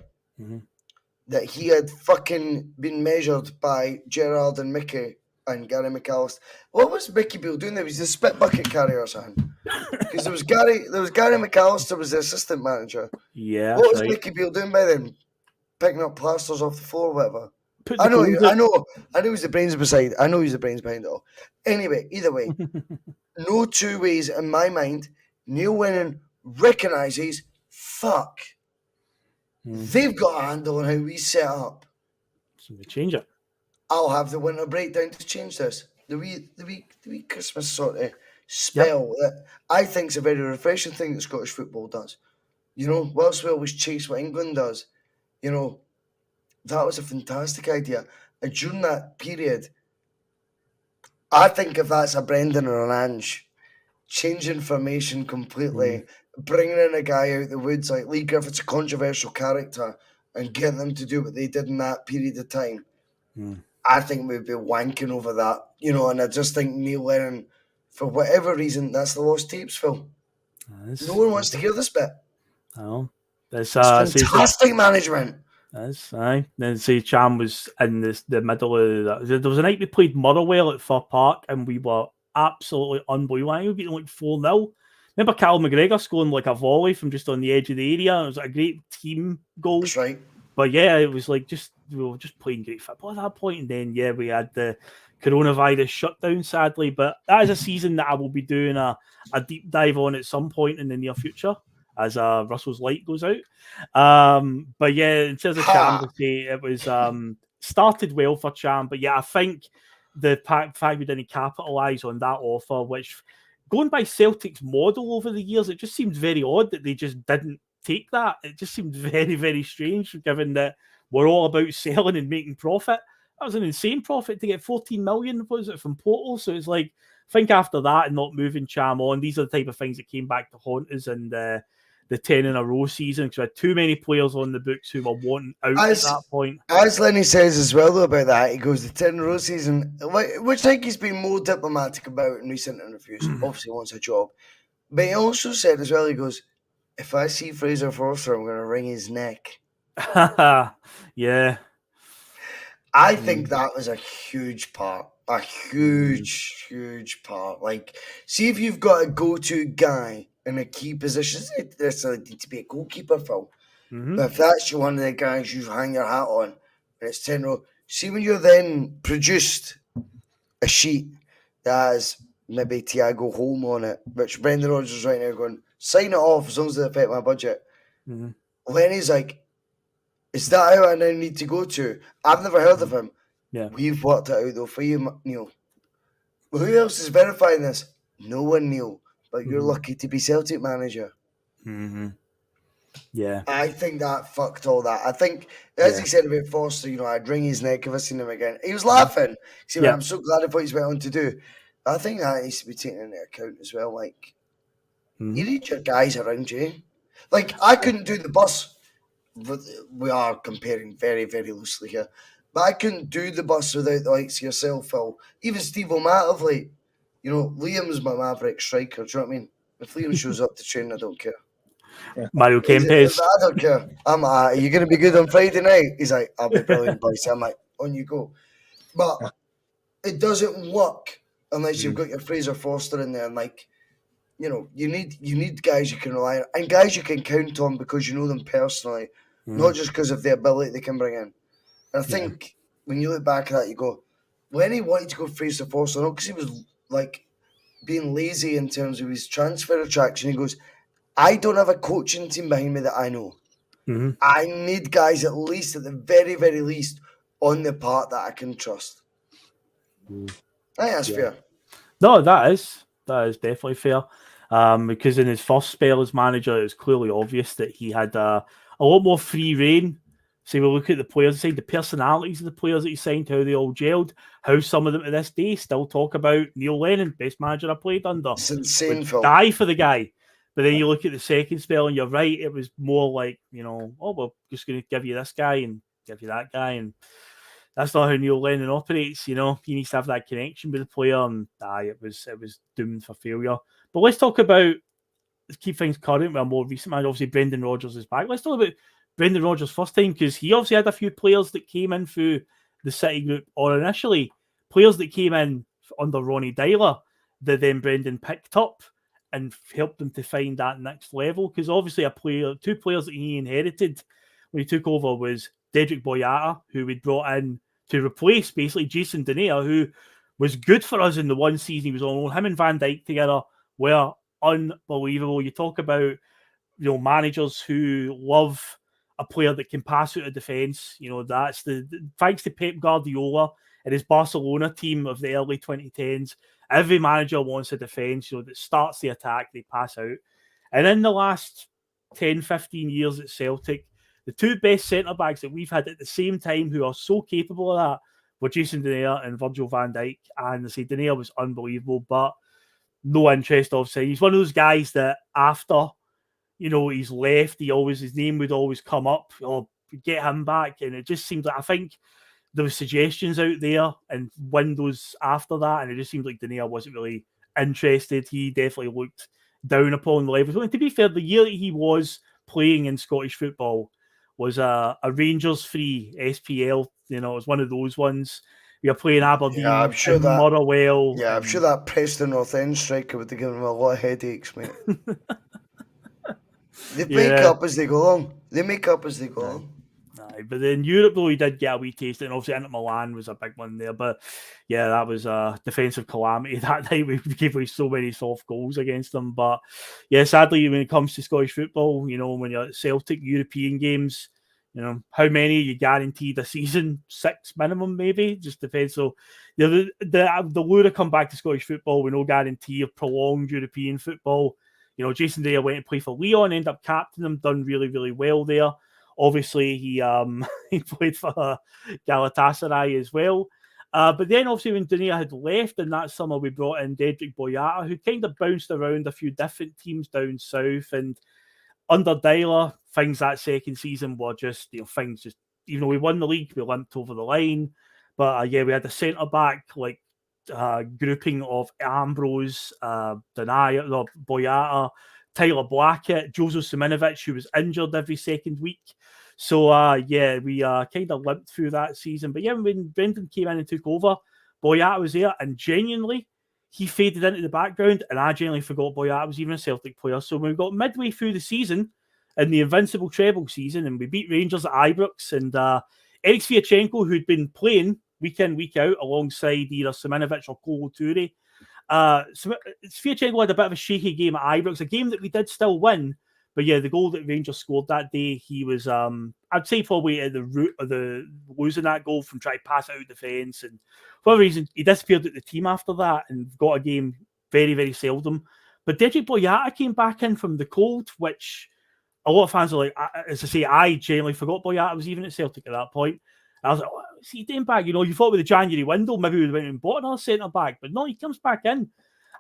that he had fucking been measured by Gerrard and Mickey and Gary McAllister. What was Mickey Beale doing there? He was the spit bucket carrier or something. Because there was Gary McAllister was the assistant manager. Yeah. What was Mickey Beale doing by then? Picking up plasters off the floor or whatever. I know he was the brains beside. I know he was the brains behind it all. Anyway, either way, no two ways in my mind. Neil Lennon recognises, fuck, They've got a handle on how we set up. So they change it. I'll have the winter breakdown to change this. The wee Christmas sort of spell that I think is a very refreshing thing that Scottish football does. You know, whilst we always chase what England does, you know, that was a fantastic idea. And during that period, I think if that's a Brendan or an Ange, changing formation completely, bringing in a guy out the woods like Lee Griffith's a controversial character, and getting them to do what they did in that period of time, I think we'd be wanking over that, you know. And I just think Neil Lennon, for whatever reason, that's the lost tapes, Phil. No one wants to hear this bit. Oh, it's fantastic management. That's aye. Then say Cham was in the middle of that. There was a night we played Motherwell at Fir Park, and we were absolutely unbelievable. I think we beat them like 4-0. Remember Cal McGregor scoring like a volley from just on the edge of the area? It was like a great team goal. That's right. But yeah, it was like we were just playing great football at that point. And then we had the coronavirus shutdown, sadly. But that is a season that I will be doing a deep dive on at some point in the near future as Russell's light goes out. But yeah, in terms of Cham, it was started well for Cham. But yeah, I think the fact we didn't capitalise on that offer, which going by Celtic's model over the years, it just seems very odd that they just didn't take that. It just seemed very, very strange, given that we're all about selling and making profit. That was an insane profit to get 14 million, was it, from Portal? So it's like, I think after that and not moving Cham on, these are the type of things that came back to haunt us in the 10 in a row season, because we had too many players on the books who were wanting out at that point. As Lenny says as well, though, about that, he goes, the 10 in a row season, which I think he's been more diplomatic about in recent interviews. Obviously wants a job. But he also said as well, he goes, if I see Fraser Forster, I'm going to wring his neck. Yeah. I think that was a huge part. A huge part. Like, see if you've got a go-to guy in a key position. This need to be a goalkeeper, Phil. But if that's one of the guys you hang your hat on, and it's 10 row, see when you're then produced a sheet that has maybe Thiago Holm on it, which Brendan Rodgers right now going, sign it off as long as it affect my budget. Lenny's like, is that how I now need to go to? I've never heard of him. Yeah. We've worked it out though for you, Neil. Well, who else is verifying this? No one, Neil. But you're lucky to be Celtic manager. Yeah. I think that fucked all that. I think, as he said about Foster, you know, I'd wring his neck if I seen him again. He was laughing. See, I'm so glad of what he's went on to do. I think that needs to be taken into account as well. Like, you need your guys around you. Like, I couldn't do the bus. We are comparing very, very loosely here. But I couldn't do the bus without the likes of yourself, Phil. Even Steve O'Matt of late. You know, Liam's my maverick striker. Do you know what I mean? If Liam shows up to train, I don't care. Mario Kempes. I don't care. I'm like, are you going to be good on Friday night? He's like, I'll be brilliant, Bhoycie. I'm like, on you go. But it doesn't work unless you've got your Fraser Forster in there. And like, you know, you need guys you can rely on and guys you can count on because you know them personally, not just because of the ability they can bring in. And I think when you look back at that, you go, when he wanted to go Fraser Forster, not because he was like being lazy in terms of his transfer attraction, he goes, I don't have a coaching team behind me that I know. I need guys at least, at the very, very least, on the part that I can trust. I think that's fair. No, that is definitely fair. Because in his first spell as manager, it was clearly obvious that he had a lot more free reign. So we look at the players, the personalities of the players that he signed, how they all gelled, how some of them to this day still talk about Neil Lennon, best manager I played under. It's insane, Phil. Die for the guy. But then you look at the second spell and you're right, it was more like, you know, oh, we're just going to give you this guy and give you that guy. And that's not how Neil Lennon operates, you know. He needs to have that connection with the player. And it was doomed for failure. But let's talk about, let's keep things current with a more recent man. Obviously, Brendan Rodgers is back. Let's talk about Brendan Rodgers' first time, because he obviously had a few players that came in through the City group, or initially players that came in under Ronnie Dyler that then Brendan picked up and helped them to find that next level. Because obviously two players that he inherited when he took over was Dedrick Boyata, who we brought in to replace basically Jason Denayer, who was good for us in the one season he was on. Him and Van Dijk together were unbelievable. You talk about, you know, managers who love a player that can pass out of defence. You know, that's thanks to Pep Guardiola and his Barcelona team of the early 2010s. Every manager wants a defence, you know, that starts the attack, they pass out. And in the last 10, 15 years at Celtic, the two best centre-backs that we've had at the same time who are so capable of that were Jason Denayer and Virgil van Dijk. And I say Denayer was unbelievable, but no interest, obviously. He's one of those guys that after, you know, he's left, his name would always come up, or get him back. And it just seemed like, I think there were suggestions out there and windows after that, and it just seemed like Denayer wasn't really interested. He definitely looked down upon the levels. And to be fair, the year that he was playing in Scottish football was a Rangers free SPL. You know, it was one of those ones. We were playing Aberdeen, Yeah, I'm sure and that. Motherwell. Yeah, I'm sure that Preston North End striker would have given him a lot of headaches, mate. They make up as they go along. But in Europe, though, he did get a wee taste, and obviously Inter Milan was a big one there. But yeah, that was a defensive calamity that night. We gave away so many soft goals against them. But yeah, sadly, when it comes to Scottish football, you know, when you're at Celtic European games, you know, how many you guaranteed a season? 6 minimum, maybe. Just depends. So the lure to come back to Scottish football with no guarantee of prolonged European football. You know, Jason Denayer went to play for Lyon, ended up captaining them, done really, really well there. Obviously, he played for Galatasaray as well. But then, obviously, when Denayer had left in that summer, we brought in Dedryck Boyata, who kind of bounced around a few different teams down south. And under Dyler, things that second season were just, you know, things just, even though we won the league, we limped over the line. But yeah, we had a centre-back, like, grouping of Ambrose, Denayer, Boyata, Tyler Blackett, Jozo Siminovic, who was injured every second week. So, yeah, we kind of limped through that season. But yeah, when Brendan came in and took over, Boyata was there, and genuinely, he faded into the background, and I genuinely forgot Boyata was even a Celtic player. So when we got midway through the season, in the invincible treble season, and we beat Rangers at Ibrox, and Eric Sviatchenko, who'd been playing week in, week out, alongside either Siminovic or Kolo Touré, Sviatchenko had a bit of a shaky game at Ibrox, a game that we did still win. But yeah, the goal that Rangers scored that day, he was, I'd say probably at the root of the losing that goal from trying to pass it out defence. And for whatever reason, he disappeared at the team after that and got a game very, very seldom. But Dedryck Boyata came back in from the cold, which a lot of fans are like, as I say, I genuinely forgot Boyata was even at Celtic at that point. I was like, oh, is he doing back? You know, you thought with the January window, maybe we would have went and bought another centre back. But no, he comes back in.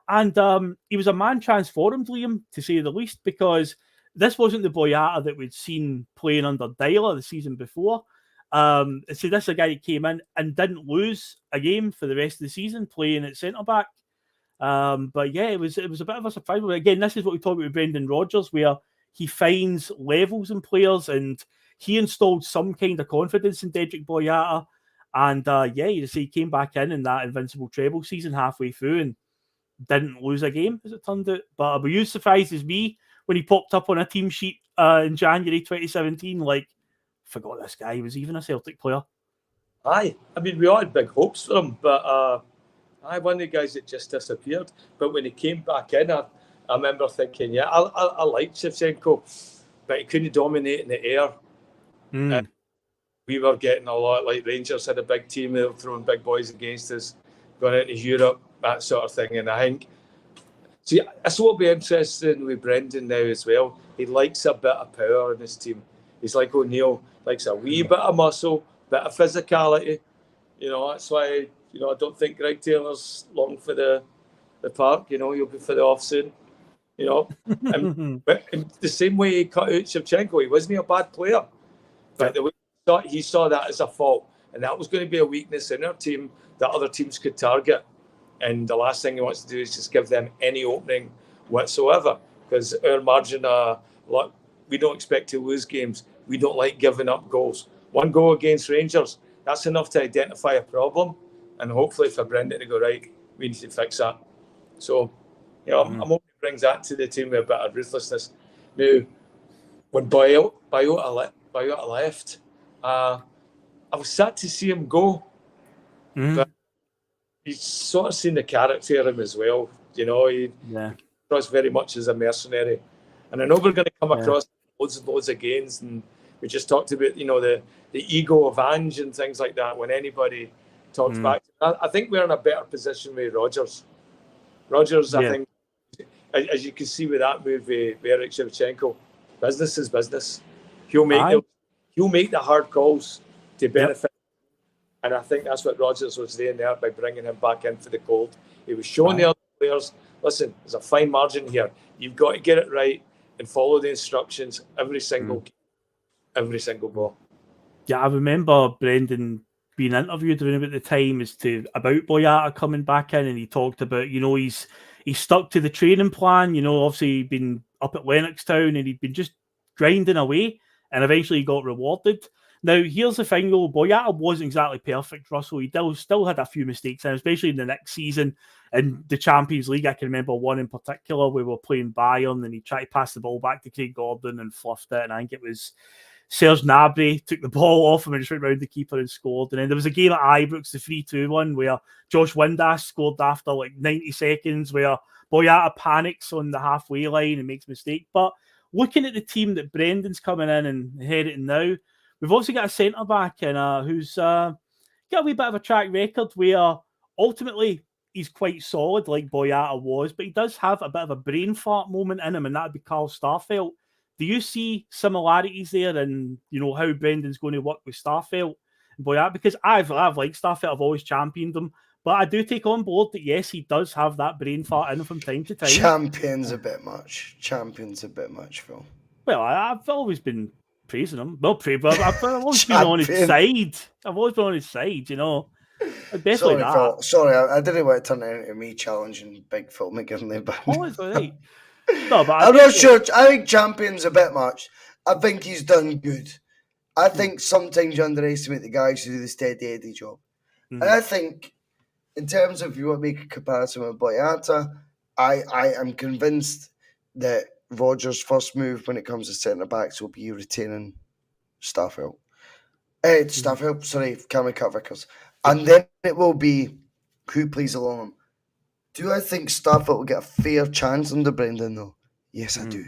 And he was a man transformed, Liam, to say the least, because this wasn't the Boyata that we'd seen playing under Dyler the season before. So this is a guy that came in and didn't lose a game for the rest of the season playing at centre-back. But yeah, it was a bit of a surprise. Again, this is what we talked about with Brendan Rodgers, where he finds levels in players, and he installed some kind of confidence in Dedryck Boyata. And yeah, you see, he came back in that invincible treble season halfway through and didn't lose a game, as it turned out. But were you surprised as me when he popped up on a team sheet in January 2017? Like, forgot this guy was even a Celtic player. Aye, I mean, we all had big hopes for him, but one of the guys that just disappeared. But when he came back in, I remember thinking, yeah, I liked Shevchenko, but he couldn't dominate in the air. We were getting a lot, like Rangers had a big team, they were throwing big boys against us, going into Europe, that sort of thing. And I think, see, that's what will be interesting with Brendan now as well. He likes a bit of power in his team. He's like O'Neill, likes a wee bit of muscle, bit of physicality. You know, that's why, you know, I don't think Greg Taylor's long for the park. You know, he'll be for the off soon. You know, and the same way he cut out Shevchenko, he wasn't a bad player. But the way he saw that as a fault, and that was going to be a weakness in our team that other teams could target. And the last thing he wants to do is just give them any opening whatsoever, because our margin, we don't expect to lose games. We don't like giving up goals. One goal against Rangers, that's enough to identify a problem. And hopefully for Brendan to go, right, we need to fix that. So, you know, I'm hoping he brings that to the team with a bit of ruthlessness. Now, when Boyata left, I was sad to see him go. But he's sort of seen the character of him as well. You know, he was very much as a mercenary. And I know we're going to come across loads and loads of gains, and We just talked about, the ego of Ange and things like that. When anybody talks back, I think we're in a better position with Rodgers. Rodgers, I think, as you can see with that move with Eric Shevchenko, business is business. He'll make the hard calls to benefit. And I think that's what Rodgers was doing there by bringing him back into the cold. He was showing the other players, listen, there's a fine margin here. You've got to get it right and follow the instructions every single game, every single ball. Yeah, I remember Brendan being interviewed around about the time about Boyata coming back in, and he talked about, he's stuck to the training plan. Obviously he'd been up at Lennoxtown and he'd been just grinding away, and eventually he got rewarded. Now, here's the thing, though. Boyata wasn't exactly perfect, Russell. He still had a few mistakes, and especially in the next season in the Champions League. I can remember one in particular where we were playing Bayern, and he tried to pass the ball back to Craig Gordon and fluffed it, and I think it was Serge Gnabry took the ball off him and just went round the keeper and scored. And then there was a game at Ibrox, the 3-2 one, where Josh Windass scored after like 90 seconds, where Boyata panics on the halfway line and makes a mistake. But looking at the team that Brendan's coming in and inheriting now, we've also got a centre-back who's got a wee bit of a track record where ultimately he's quite solid like Boyata was, but he does have a bit of a brain fart moment in him, and that would be Carl Starfelt. Do you see similarities there in, how Brendan's going to work with Starfelt and Boyata? Because I've liked Starfelt, I've always championed him, but I do take on board that, yes, he does have that brain fart in him from time to time. Champion's a bit much, Phil. Well, I've always been praising him. Well, but I've always been on his side. I've always been on his side, Definitely Sorry, I didn't want to turn it into me challenging Big Phil McGinlay. But it's all right. No, but I'm not sure. I think champion's a bit much. I think he's done good. I think sometimes you underestimate the guys who do the steady Eddie job. And I think, in terms of you want to make a comparison with Boyata, I am convinced that Rodgers' first move when it comes to centre-backs will be retaining Starfelt. Cameron Carter-Vickers. And then it will be who plays along him. Do I think Starfelt will get a fair chance under Brendan, though? Yes, I do.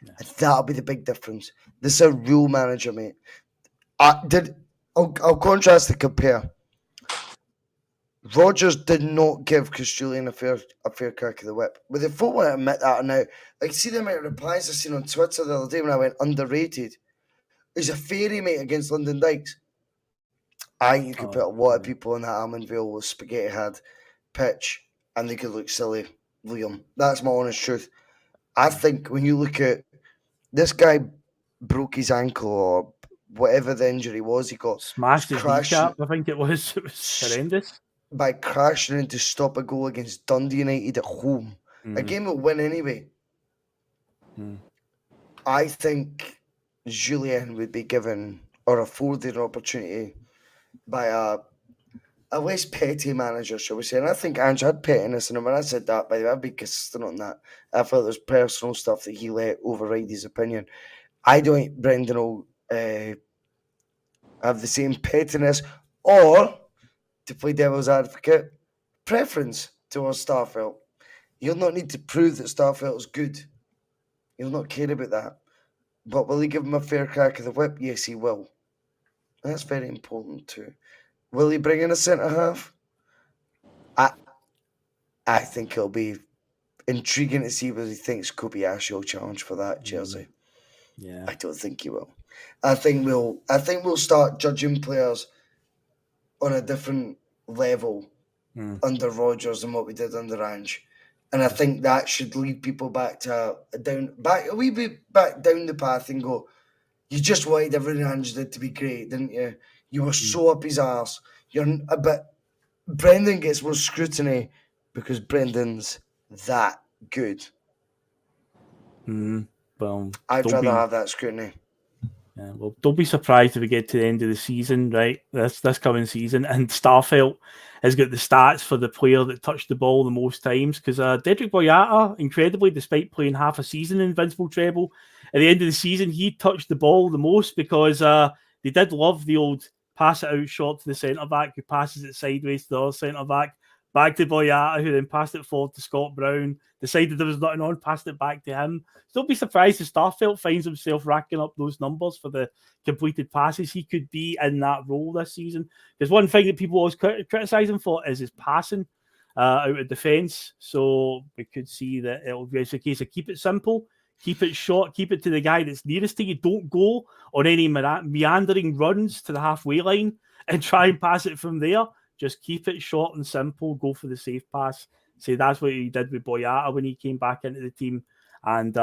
Yeah. And that'll be the big difference. This is a real manager, mate. I'll contrast and compare. Rodgers did not give Chris Julian a fair crack of the whip. But the folk want to admit that now. Like, see the amount of replies I seen on Twitter the other day when I went underrated. He's a fairy, mate, against London Dykes. I think you could put a lot of people in that Almondvale with spaghetti head pitch, and they could look silly, Liam. That's my honest truth. I think when you look at this guy broke his ankle or whatever the injury was, he got smashed his kneecap, I think it was. It was horrendous. By crashing in to stop a goal against Dundee United at home. A game will win anyway. I think Julien would be given or afforded an opportunity by a less petty manager, shall we say. And I think Ange had pettiness in him. When I said that, by the way, I'd be consistent on that. I felt there's personal stuff that he let override his opinion. I don't think Brendan will have the same pettiness or, to play devil's advocate, preference towards Starfelt. He'll not need to prove that Starfelt is good. He'll not care about that. But will he give him a fair crack of the whip? Yes, he will. That's very important too. Will he bring in a centre-half? I think it'll be intriguing to see whether he thinks Kobayashi will challenge for that jersey. Yeah. I don't think he will. I think we'll start judging players on a different level under Rodgers than what we did under Ange. And I think that should lead people back a wee bit back down the path and go, you just wanted everything Ange did to be great, didn't you? You were so up his arse. Brendan gets more scrutiny because Brendan's that good. Well, I'd rather have that scrutiny. Yeah, well, don't be surprised if we get to the end of the season, right? This coming season, and Starfelt has got the stats for the player that touched the ball the most times. Because Dedrick Boyata, incredibly, despite playing half a season in Invincible Treble, at the end of the season he touched the ball the most because they did love the old pass it out short to the centre back who passes it sideways to the other centre back. back to Boyata, who then passed it forward to Scott Brown, decided there was nothing on, passed it back to him. Don't be surprised if Starfelt finds himself racking up those numbers for the completed passes. He could be in that role this season. There's one thing that people always criticise him for is his passing out of defence. So we could see that it'll be a case of keep it simple, keep it short, keep it to the guy that's nearest to you. Don't go on any meandering runs to the halfway line and try and pass it from there. Just keep it short and simple. Go for the safe pass. See, that's what he did with Boyata when he came back into the team. And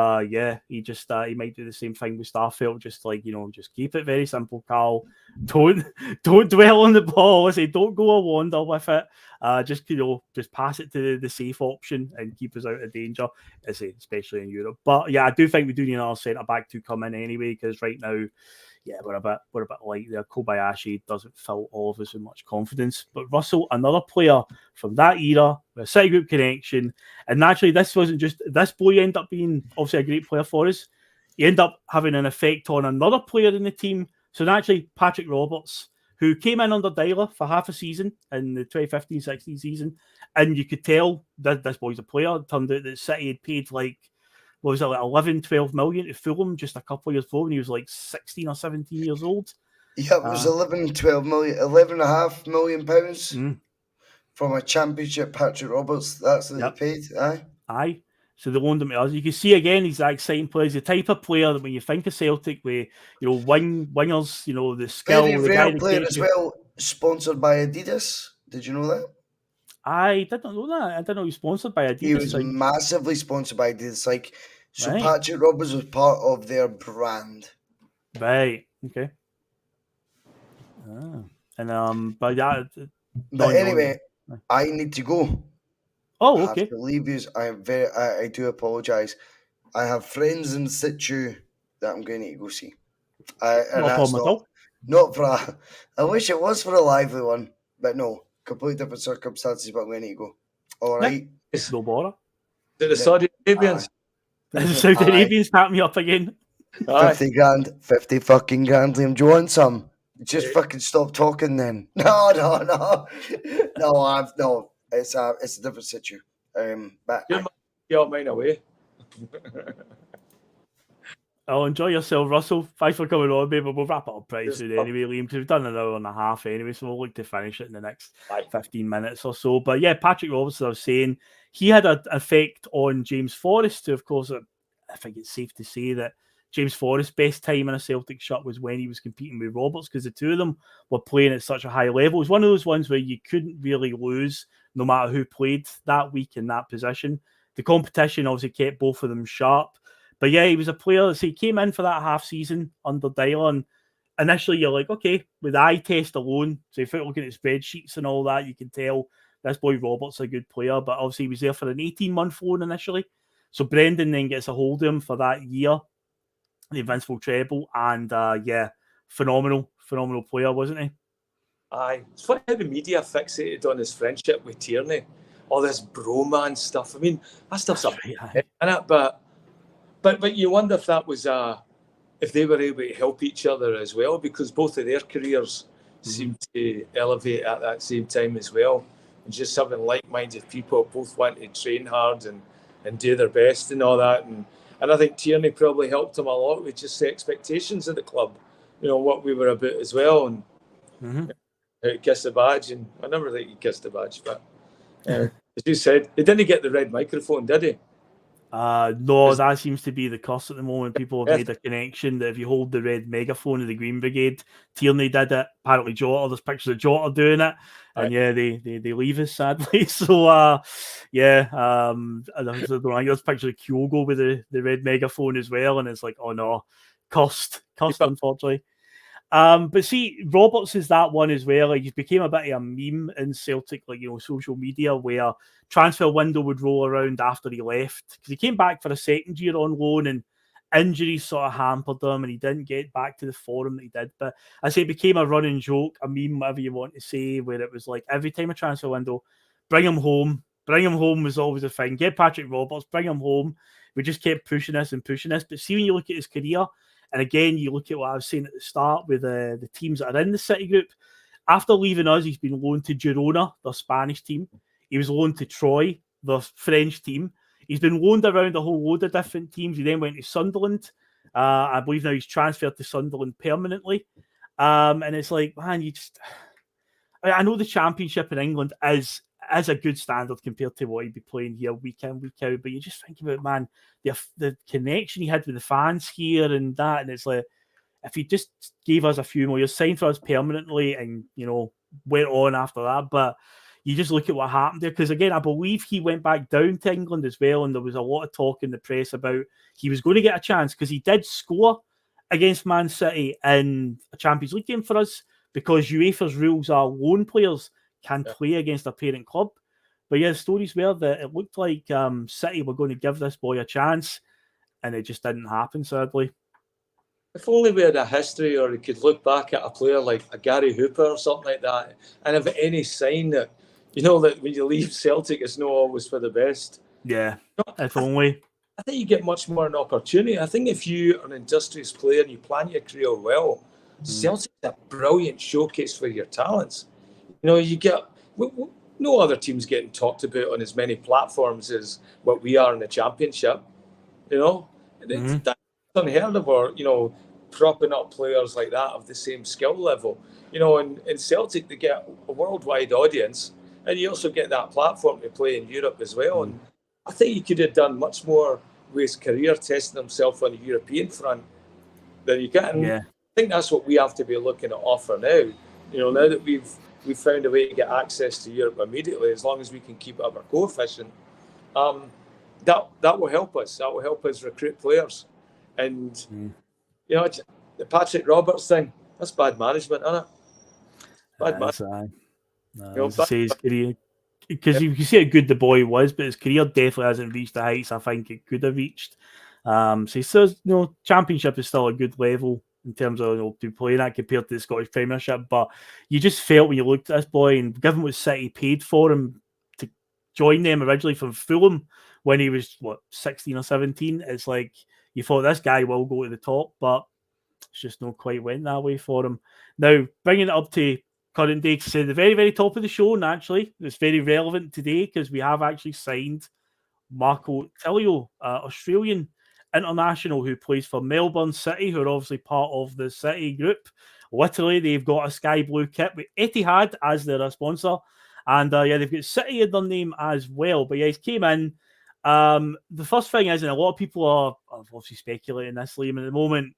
he just he might do the same thing with Starfelt. Just just keep it very simple, Carl. Don't dwell on the ball. I say don't go a wander with it. Just pass it to the safe option and keep us out of danger. I say especially in Europe. But yeah, I do think we do need another centre back to come in anyway, because right now, yeah, we're a bit light there. Kobayashi doesn't fill all of us with much confidence. But Russell, another player from that era, with a City Group connection, and naturally this wasn't just this boy ended up being obviously a great player for us. He ended up having an effect on another player in the team. So naturally, Patrick Roberts, who came in under Dyler for half a season in the 2015-16 season, and you could tell that this boy's a player. It turned out that City had paid like 11-12 million to Fulham just a couple of years before when he was like 16 or 17 years old. Yeah, it was 11-12 million, £11.5 million from a championship Patrick Roberts. That's what they paid, aye. So they loaned him to us. You can see again, he's that exciting player. He's the type of player that when you think of Celtic, with wingers, the skill, very the rare guy player as well, sponsored by Adidas. Did you know that? I didn't know that. I didn't know he was sponsored by Adidas. He was massively sponsored by Adidas. Right. Patrick Roberts was part of their brand. Right. Okay. But anyway, I need to go. Oh, I okay. have to leave you. I do apologise. I have friends in situ that I'm going to go see. Not for I wish it was for a lively one, but no, completely different circumstances. But I'm going to go. All right. It's no bother. The Saudi Arabians. The Saudi Arabians tap me up again. 50 grand, 50 fucking grand, Liam. Do you want some? Just fucking stop talking then. No. No, it's a different situation. But You're mine away. Oh, enjoy yourself, Russell. Thanks for coming on, babe. We'll wrap it up pretty soon anyway, Liam, because we've done an hour and a half anyway, so we'll look to finish it in the next 15 minutes or so. But yeah, Patrick Roberts, I was saying, he had an effect on James Forrest, who, of course, I think it's safe to say that James Forrest's best time in a Celtic shirt was when he was competing with Roberts, because the two of them were playing at such a high level. It was one of those ones where you couldn't really lose no matter who played that week in that position. The competition obviously kept both of them sharp. But yeah, he was a player. So he came in for that half season under Dylan. And initially, you're like, okay, with the eye test alone, so if you're looking at spreadsheets and all that, you can tell this boy Robert's a good player. But obviously, he was there for an 18-month loan initially. So Brendan then gets a hold of him for that year, the Invincible treble. And phenomenal player, wasn't he? Aye. It's funny how the media fixated on his friendship with Tierney. All this bromance stuff. I mean, that stuff's up in it, But you wonder if that was if they were able to help each other as well, because both of their careers seemed to elevate at that same time as well. And just having like-minded people both want to train hard and do their best and all that. And I think Tierney probably helped him a lot with just the expectations of the club, what we were about as well. And he kissed the badge, and I never think he kissed the badge, but as you said, he didn't get the red microphone, did he? No, that seems to be the curse at the moment. People have made a connection that if you hold the red megaphone of the Green Brigade, Tierney did it. Apparently, Jota, there's pictures of Jota doing it, and they leave us sadly. So, there's pictures of Kyogo with the red megaphone as well, and it's like, oh no, cursed, unfortunately. But see, Roberts is that one as well. Like, he became a bit of a meme in Celtic, social media, where transfer window would roll around after he left, because he came back for a second year on loan and injuries sort of hampered him and he didn't get back to the form that he did. But I say it became a running joke, a meme, whatever you want to say, where it was like every time a transfer window, bring him home was always a thing. Get Patrick Roberts, bring him home. We just kept pushing this. But see, when you look at his career, and again, you look at what I was saying at the start with the teams that are in the City Group. After leaving us, he's been loaned to Girona, their Spanish team. He was loaned to Troy, the French team. He's been loaned around a whole load of different teams. He then went to Sunderland. I believe now he's transferred to Sunderland permanently. And it's like, man, you just... I know the Championship in England is a good standard compared to what he'd be playing here week in, week out. But you just think about, man, the connection he had with the fans here and that. And it's like, if he just gave us a few more years, signed for us permanently and, went on after that. But you just look at what happened there. Because, again, I believe he went back down to England as well. And there was a lot of talk in the press about he was going to get a chance because he did score against Man City in a Champions League game for us, because UEFA's rules are loan players can play against their parent club. But yeah, the stories were that it looked like City were going to give this boy a chance, and it just didn't happen, sadly. If only we had a history, or we could look back at a player like a Gary Hooper or something like that, and have any sign that, that when you leave Celtic, it's not always for the best. Yeah, if only. I think you get much more an opportunity. I think if you are an industrious player and you plan your career well, Celtic's a brilliant showcase for your talents. You get no other team's getting talked about on as many platforms as what we are in the Championship. That's unheard of, or propping up players like that of the same skill level. In Celtic they get a worldwide audience, and you also get that platform to play in Europe as well. And I think he could have done much more with his career, testing himself on the European front than you can. I think that's what we have to be looking at offer now. Now that we've found a way to get access to Europe immediately, as long as we can keep up our coefficient, that will help us. That will help us recruit players. And the Patrick Roberts thing, that's bad management, isn't it? Bad management. Because you can see how good the boy was, but his career definitely hasn't reached the heights I think it could have reached. So he says, Championship is still a good level in terms of to playing that compared to the Scottish Premiership. But you just felt when you looked at this boy, and given what City paid for him to join them originally from Fulham when he was 16 or 17, it's like you thought this guy will go to the top, but it's just not quite went that way for him. Now, bringing it up to current day, to say the very, very top of the show, naturally, it's very relevant today because we have actually signed Marco Tilio, Australian international who plays for Melbourne City, who are obviously part of the City group. Literally, they've got a sky blue kit with Etihad as their sponsor. And they've got City in their name as well. But yeah, he came in. The first thing is, and a lot of people are obviously speculating this, Liam, at the moment,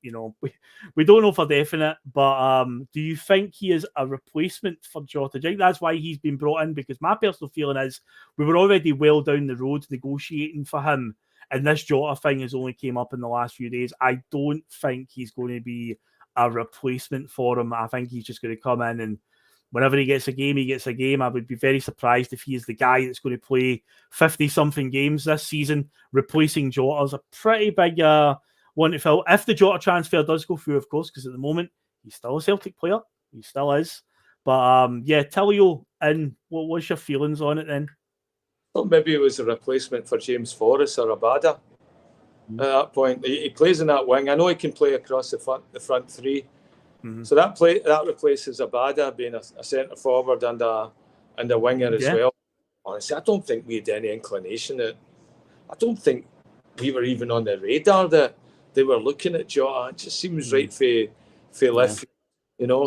we don't know for definite, but do you think he is a replacement for Jota? Do you think that's why he's been brought in? Because my personal feeling is we were already well down the road negotiating for him, and this Jota thing has only came up in the last few days. I don't think he's going to be a replacement for him. I think he's just going to come in and whenever he gets a game, he gets a game. I would be very surprised if he is the guy that's going to play 50-something games this season. Replacing Jota is a pretty big one to fill. If the Jota transfer does go through, of course, because at the moment, he's still a Celtic player. He still is. But, Tilio, and what's your feelings on it then? Well, maybe it was a replacement for James Forrest or Abada. At that point, he plays in that wing. I know he can play across the front three. So that replaces Abada being a centre forward and a winger as well. Honestly, I don't think we had any inclination I don't think we were even on the radar that they were looking at Jota. It just seems right for left,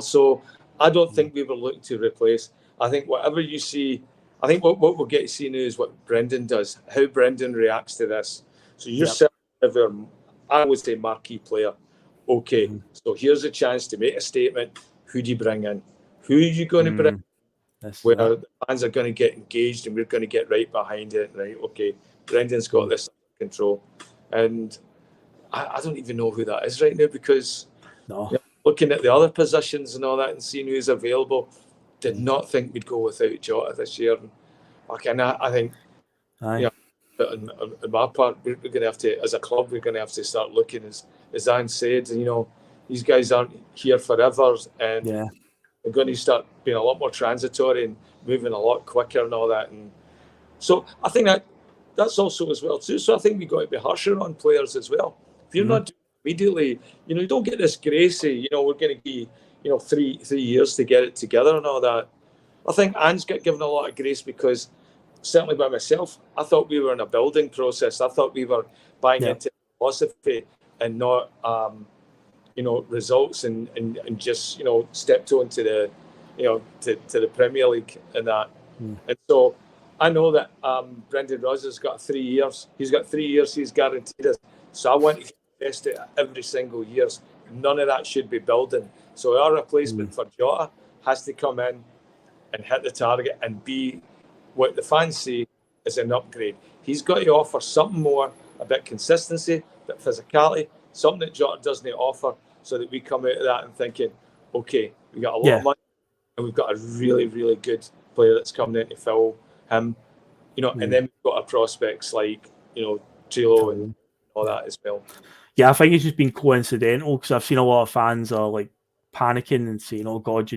So I don't think we were looking to replace. I think whatever you see, I think what we'll get to see now is what Brendan does, how Brendan reacts to this. So you're certainly, I would say, marquee player. Okay, so here's a chance to make a statement. Who do you bring in? Who are you going to bring in? Where the fans are going to get engaged and we're going to get right behind it. Right, okay, Brendan's got this under control. And I don't even know who that is right now because looking at the other positions and all that and seeing who's available, did not think we'd go without Jota this year. And I think, on my part, we're going to have to, as a club, we're going to have to start looking, as Anne said, these guys aren't here forever, and we're going to start being a lot more transitory and moving a lot quicker and all that. And so I think that's also as well too. So I think we've got to be harsher on players as well. If you're not doing it immediately, you don't get this grace. We're going to be, 3 years to get it together and all that. I think Anne's got given a lot of grace because certainly by myself, I thought we were in a building process. I thought we were buying into philosophy and not, results and just, stepped onto the, to the Premier League and that. And so I know that Brendan Rodgers has got 3 years. He's got 3 years he's guaranteed us. So I want to invest it every single year. None of that should be building. So our replacement for Jota has to come in and hit the target and be what the fans see is an upgrade. He's got to offer something more, a bit consistency, a bit physicality, something that Jota doesn't offer, so that we come out of that and thinking, okay, we got a lot of money and we've got a really, really good player that's coming in to fill him, and then we've got our prospects like, Trillo and all that as well. Yeah, I think it's just been coincidental because I've seen a lot of fans are like panicking and saying, "Oh God,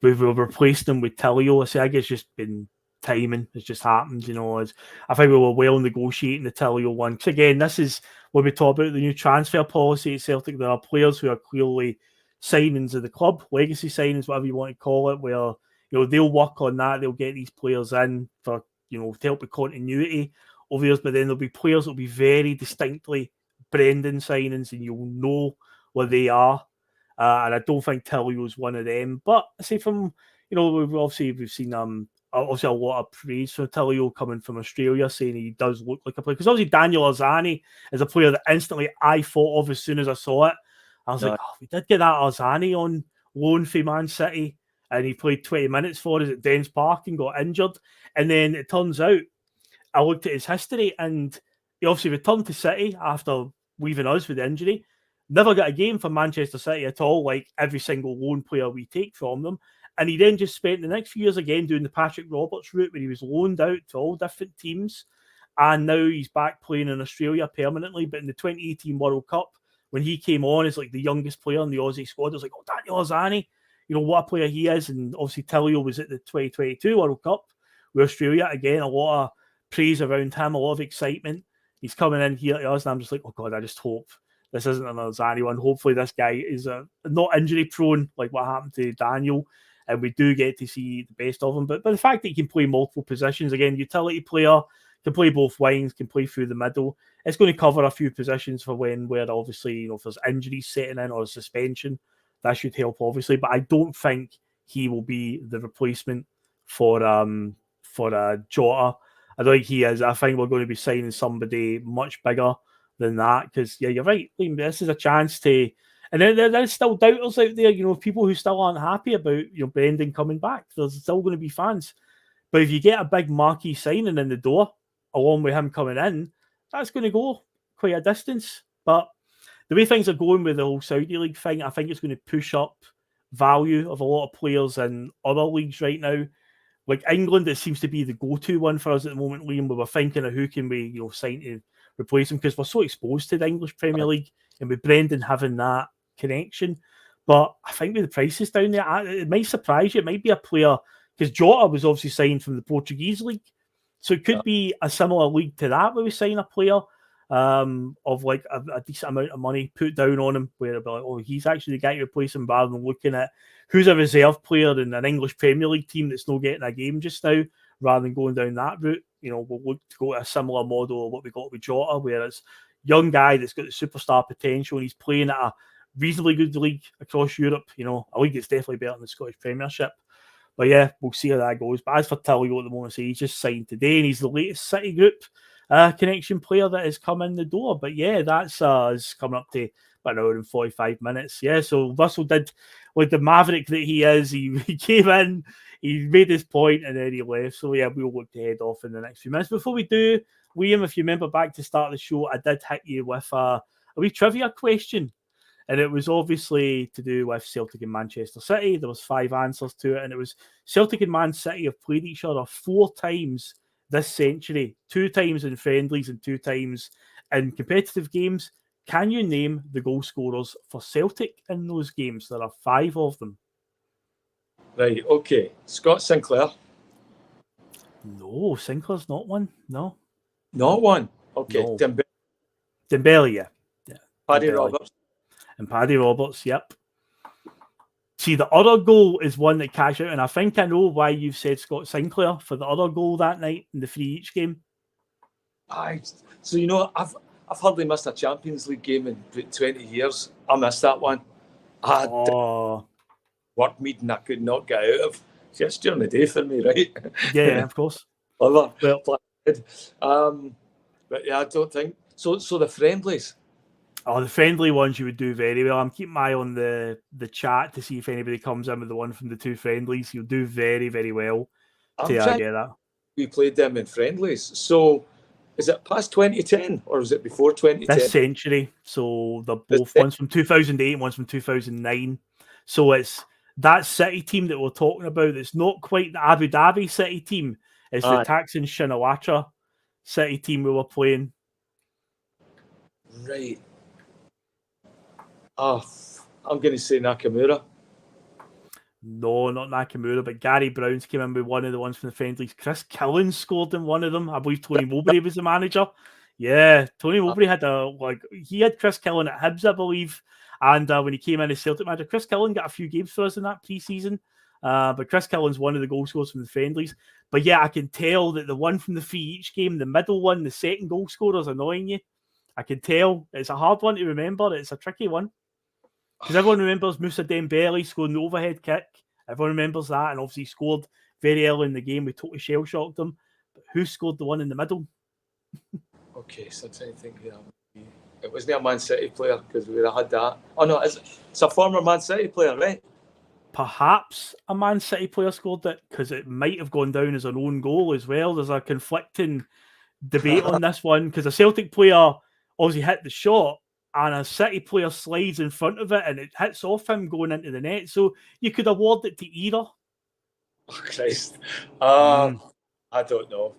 we've replaced them with Tilio." I say, I guess it's just been timing. It's just happened, I think we were well negotiating the Tilio one. Because again, this is when we talk about the new transfer policy at Celtic. There are players who are clearly signings of the club, legacy signings, whatever you want to call it, where they'll work on that. They'll get these players in for to help with continuity over years. But then there'll be players that'll be very distinctly Brendan signings, and you'll know what they are. And I don't think Tilio's one of them. But I say from we've seen obviously a lot of praise for Tilio coming from Australia, saying he does look like a player. Because obviously Daniel Arzani is a player that instantly I thought of as soon as I saw it. I was like, we did get that Arzani on loan for Man City, and he played 20 minutes for us at Dens Park and got injured. And then it turns out, I looked at his history, and he obviously returned to City after leaving us with the injury. Never got a game for Manchester City at all, like every single loan player we take from them. And he then just spent the next few years again doing the Patrick Roberts route, where he was loaned out to all different teams. And now he's back playing in Australia permanently. But in the 2018 World Cup, when he came on as like the youngest player in the Aussie squad, it was like, oh, Daniel Arzani, what a player he is. And obviously Tilio was at the 2022 World Cup with Australia. Again, a lot of praise around him, a lot of excitement. He's coming in here to us, and I'm just like, oh God, I just hope this isn't another Arzani one. Hopefully this guy is not injury prone like what happened to Daniel, and we do get to see the best of him. But the fact that he can play multiple positions, again, utility player, can play both wings, can play through the middle. It's going to cover a few positions for where obviously, if there's injuries setting in or suspension, that should help obviously. But I don't think he will be the replacement for Jota. I don't think he is. I think we're going to be signing somebody much bigger than that, because you're right, Liam, this is a chance to, and then there's still doubters out there, people who still aren't happy about Brendan coming back. There's still going to be fans, but if you get a big marquee signing in the door along with him coming in, that's going to go quite a distance. But the way things are going with the whole Saudi League thing, I think it's going to push up value of a lot of players in other leagues right now. Like England, it seems to be the go-to one for us at the moment, Liam. We were thinking of who can we, sign to replace him, because we're so exposed to the English Premier League, and with Brendan having that connection. But I think with the prices down there, it might surprise you. It might be a player, because Jota was obviously signed from the Portuguese league, so it could be a similar league to that where we sign a player of like a decent amount of money put down on him, where it'll be like, oh, he's actually the guy to replace him, rather than looking at who's a reserve player in an English Premier League team that's not getting a game just now, rather than going down that route. We'll look to go to a similar model of what we got with Jota, where it's young guy that's got the superstar potential, and he's playing at a reasonably good league across Europe, a league that's definitely better than the Scottish Premiership. But yeah, we'll see how that goes. But as for Tilio at the moment, he's just signed today, and he's the latest City Group connection player that has come in the door. But yeah, that's is coming up to about an hour and 45 minutes. Yeah, so Russell did, like the maverick that he is, he came in, he made his point, and then he left. So yeah, we'll look to head off in the next few minutes. Before we do, Liam, if you remember back to start the show, I did hit you with a wee trivia question. And it was obviously to do with Celtic and Manchester City. There was 5 answers to it. And it was Celtic and Man City have played each other 4 times this century. 2 times in friendlies and 2 times in competitive games. Can you name the goal scorers for Celtic in those games? There are 5 of them. Right, okay. Scott Sinclair. No, Sinclair's not one. No. Not one? Okay. No. Dembele, yeah. Paddy Dembele. Roberts. And Paddy Roberts, yep. See, the other goal is one that cashed out, and I think I know why you've said Scott Sinclair for the other goal that night in the free each game. Aye. So, you know, I've hardly missed a Champions League game in about 20 years. I missed that one. I had work meeting I could not get out of. Just during the day for me, right? Yeah, of course. Well, Well, but yeah, I don't think so. So the friendlies. the friendly ones you would do very well. I'm keeping my eye on the chat to see if anybody comes in with the one from the two friendlies. You'll do very, very well to get that. We played them in friendlies. So is it past 2010 or is it before 2010? This century. So they're both one's from 2008 and one's from 2009. So it's that City team that we're talking about. It's not quite the Abu Dhabi City team. It's the Thaksin Shinawatra City team we were playing. Right. Oh, I'm going to say Nakamura. No, not Nakamura, but Gary Brown's came in with one of the ones from the friendlies. Chris Killen scored in one of them. I believe Tony Mowbray was the manager. Yeah, Tony Mowbray had he had Chris Killen at Hibs, I believe. And when he came in as Celtic manager, Chris Killen got a few games for us in that pre-season. But Chris Killen's one of the goal scorers from the friendlies. But yeah, I can tell that the one from the free each game, the middle one, the second goal scorer is annoying you. I can tell. It's a hard one to remember. It's a tricky one. Because everyone remembers Moussa Dembele scoring the overhead kick. Everyone remembers that, and obviously scored very early in the game. We totally shell-shocked them. But who scored the one in the middle? Okay, so I'm trying to think who that would be. It wasn't a Man City player because we would have had that. Oh no, it's a former Man City player, right? Perhaps a Man City player scored it because it might have gone down as an own goal as well. There's a conflicting debate on this one because a Celtic player obviously hit the shot and a City player slides in front of it and it hits off him going into the net. So you could award it to either. Oh, Christ. I don't know.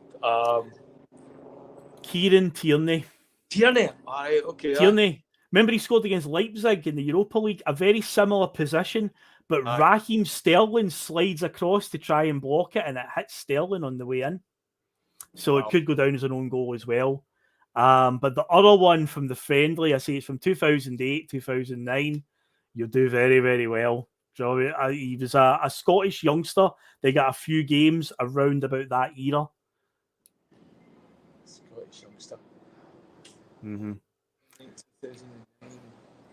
Kieran Tierney. Tierney? Aye, okay. Tierney. Remember he scored against Leipzig in the Europa League? A very similar position, but Raheem Sterling slides across to try and block it and it hits Sterling on the way in. So it could go down as an own goal as well. But the other one from the friendly, I say it's from 2008, 2009. You'll do very, very well. He was a Scottish youngster. They got a few games around about that era. Scottish youngster. Mm-hmm.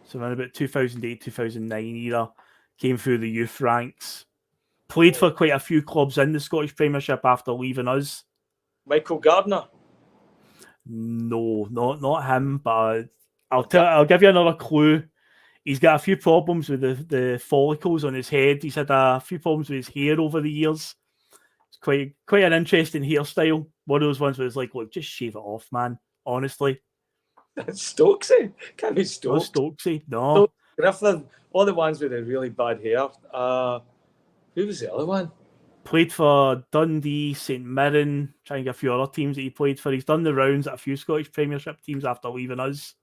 So around about 2008, 2009 era. Came through the youth ranks. Played for quite a few clubs in the Scottish Premiership after leaving us. Michael Gardner? No, not him, but I'll give you another clue. He's got a few problems with the follicles on his head. He's had a few problems with his hair over the years. It's quite an interesting hairstyle. One of those ones where it's like, look, just shave it off, man. Honestly. That's Stokesy. Can't be Stokes. No, Stokesy, no. Griffin, all the ones with the really bad hair. Who was the other one? Played for Dundee, St Mirren, trying to get a few other teams that he played for. He's done the rounds at a few Scottish Premiership teams after leaving us.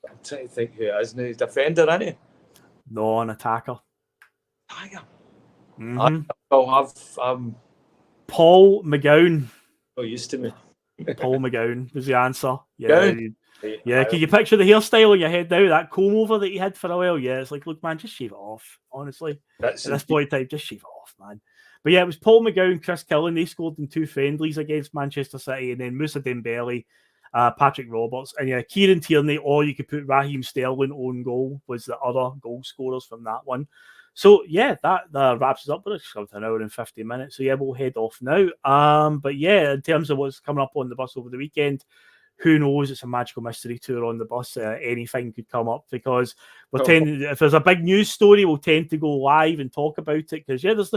I'm trying to think who it is now. He's a defender, isn't he? No, an attacker. Tiger. Mm-hmm. I'll have Paul McGowan. Oh, used to me. Paul McGowan was the answer. Yeah. McGowan? Yeah, can you picture the hairstyle in your head now? That comb over that he had for a while? Yeah, it's like, look, man, just shave it off. Honestly. At this point in time, just shave it off, man. But yeah, it was Paul McGowan, Chris Killen. They scored in 2 friendlies against Manchester City, and then Moussa Dembele, Patrick Roberts, and yeah, Kieran Tierney, or you could put Raheem Sterling own goal was the other goal scorers from that one. So yeah, that wraps us up. But it's about an hour and 50 minutes. So yeah, we'll head off now. But yeah, in terms of what's coming up on the bus over the weekend, who knows? It's a magical mystery tour on the bus. Anything could come up because if there's a big news story, we'll tend to go live and talk about it because yeah, there's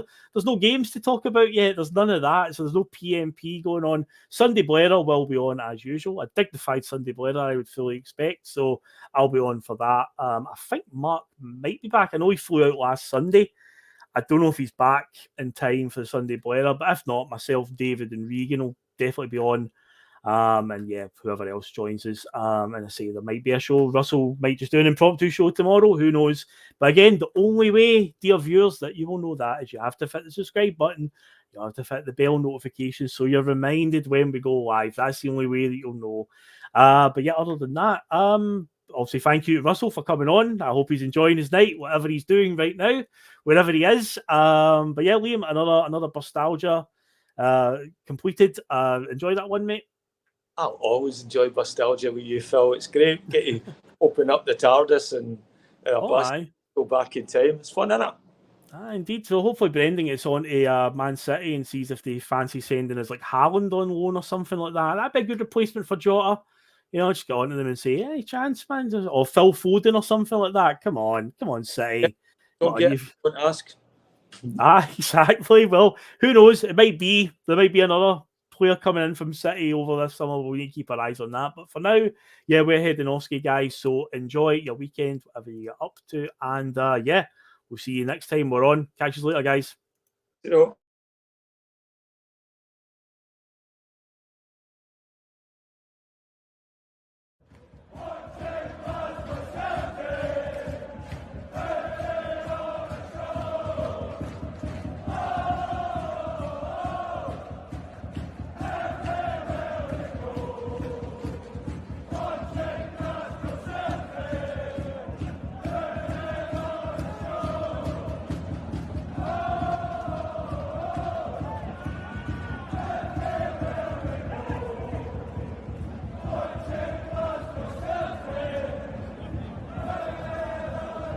no games to talk about yet. There's none of that, so there's no PMP going on. Sunday Blair will be on as usual. A dignified Sunday Blair, I would fully expect. So I'll be on for that. I think Mark might be back. I know he flew out last Sunday. I don't know if he's back in time for the Sunday Blair, but if not, myself, David, and Regan will definitely be on. And yeah, whoever else joins us. And I say there might be a show. Russell might just do an impromptu show tomorrow. Who knows? But again, the only way, dear viewers, that you will know that is you have to hit the subscribe button. You have to hit the bell notification so you're reminded when we go live. That's the only way that you'll know. But yeah, other than that, obviously, thank you to Russell for coming on. I hope he's enjoying his night, whatever he's doing right now, wherever he is. But yeah, Liam, another Bustalgia completed. Enjoy that one, mate. I'll always enjoy Bustalgia with you, Phil. It's great. Get to open up the TARDIS and go back in time. It's fun, isn't it? Indeed. So hopefully Brendan gets on to Man City and sees if they fancy sending us like Haaland on loan or something like that. That'd be a good replacement for Jota. You know, just get on to them and say, hey, chance, man. Or Phil Foden or something like that. Come on, City. Don't ask. Exactly. Well, who knows? There might be another player coming in from City over this summer. We need to keep our eyes on that. But for now, yeah, we're heading off, guys. So enjoy your weekend, whatever you get up to. And yeah, we'll see you next time we're on. Catch you later, guys. You know.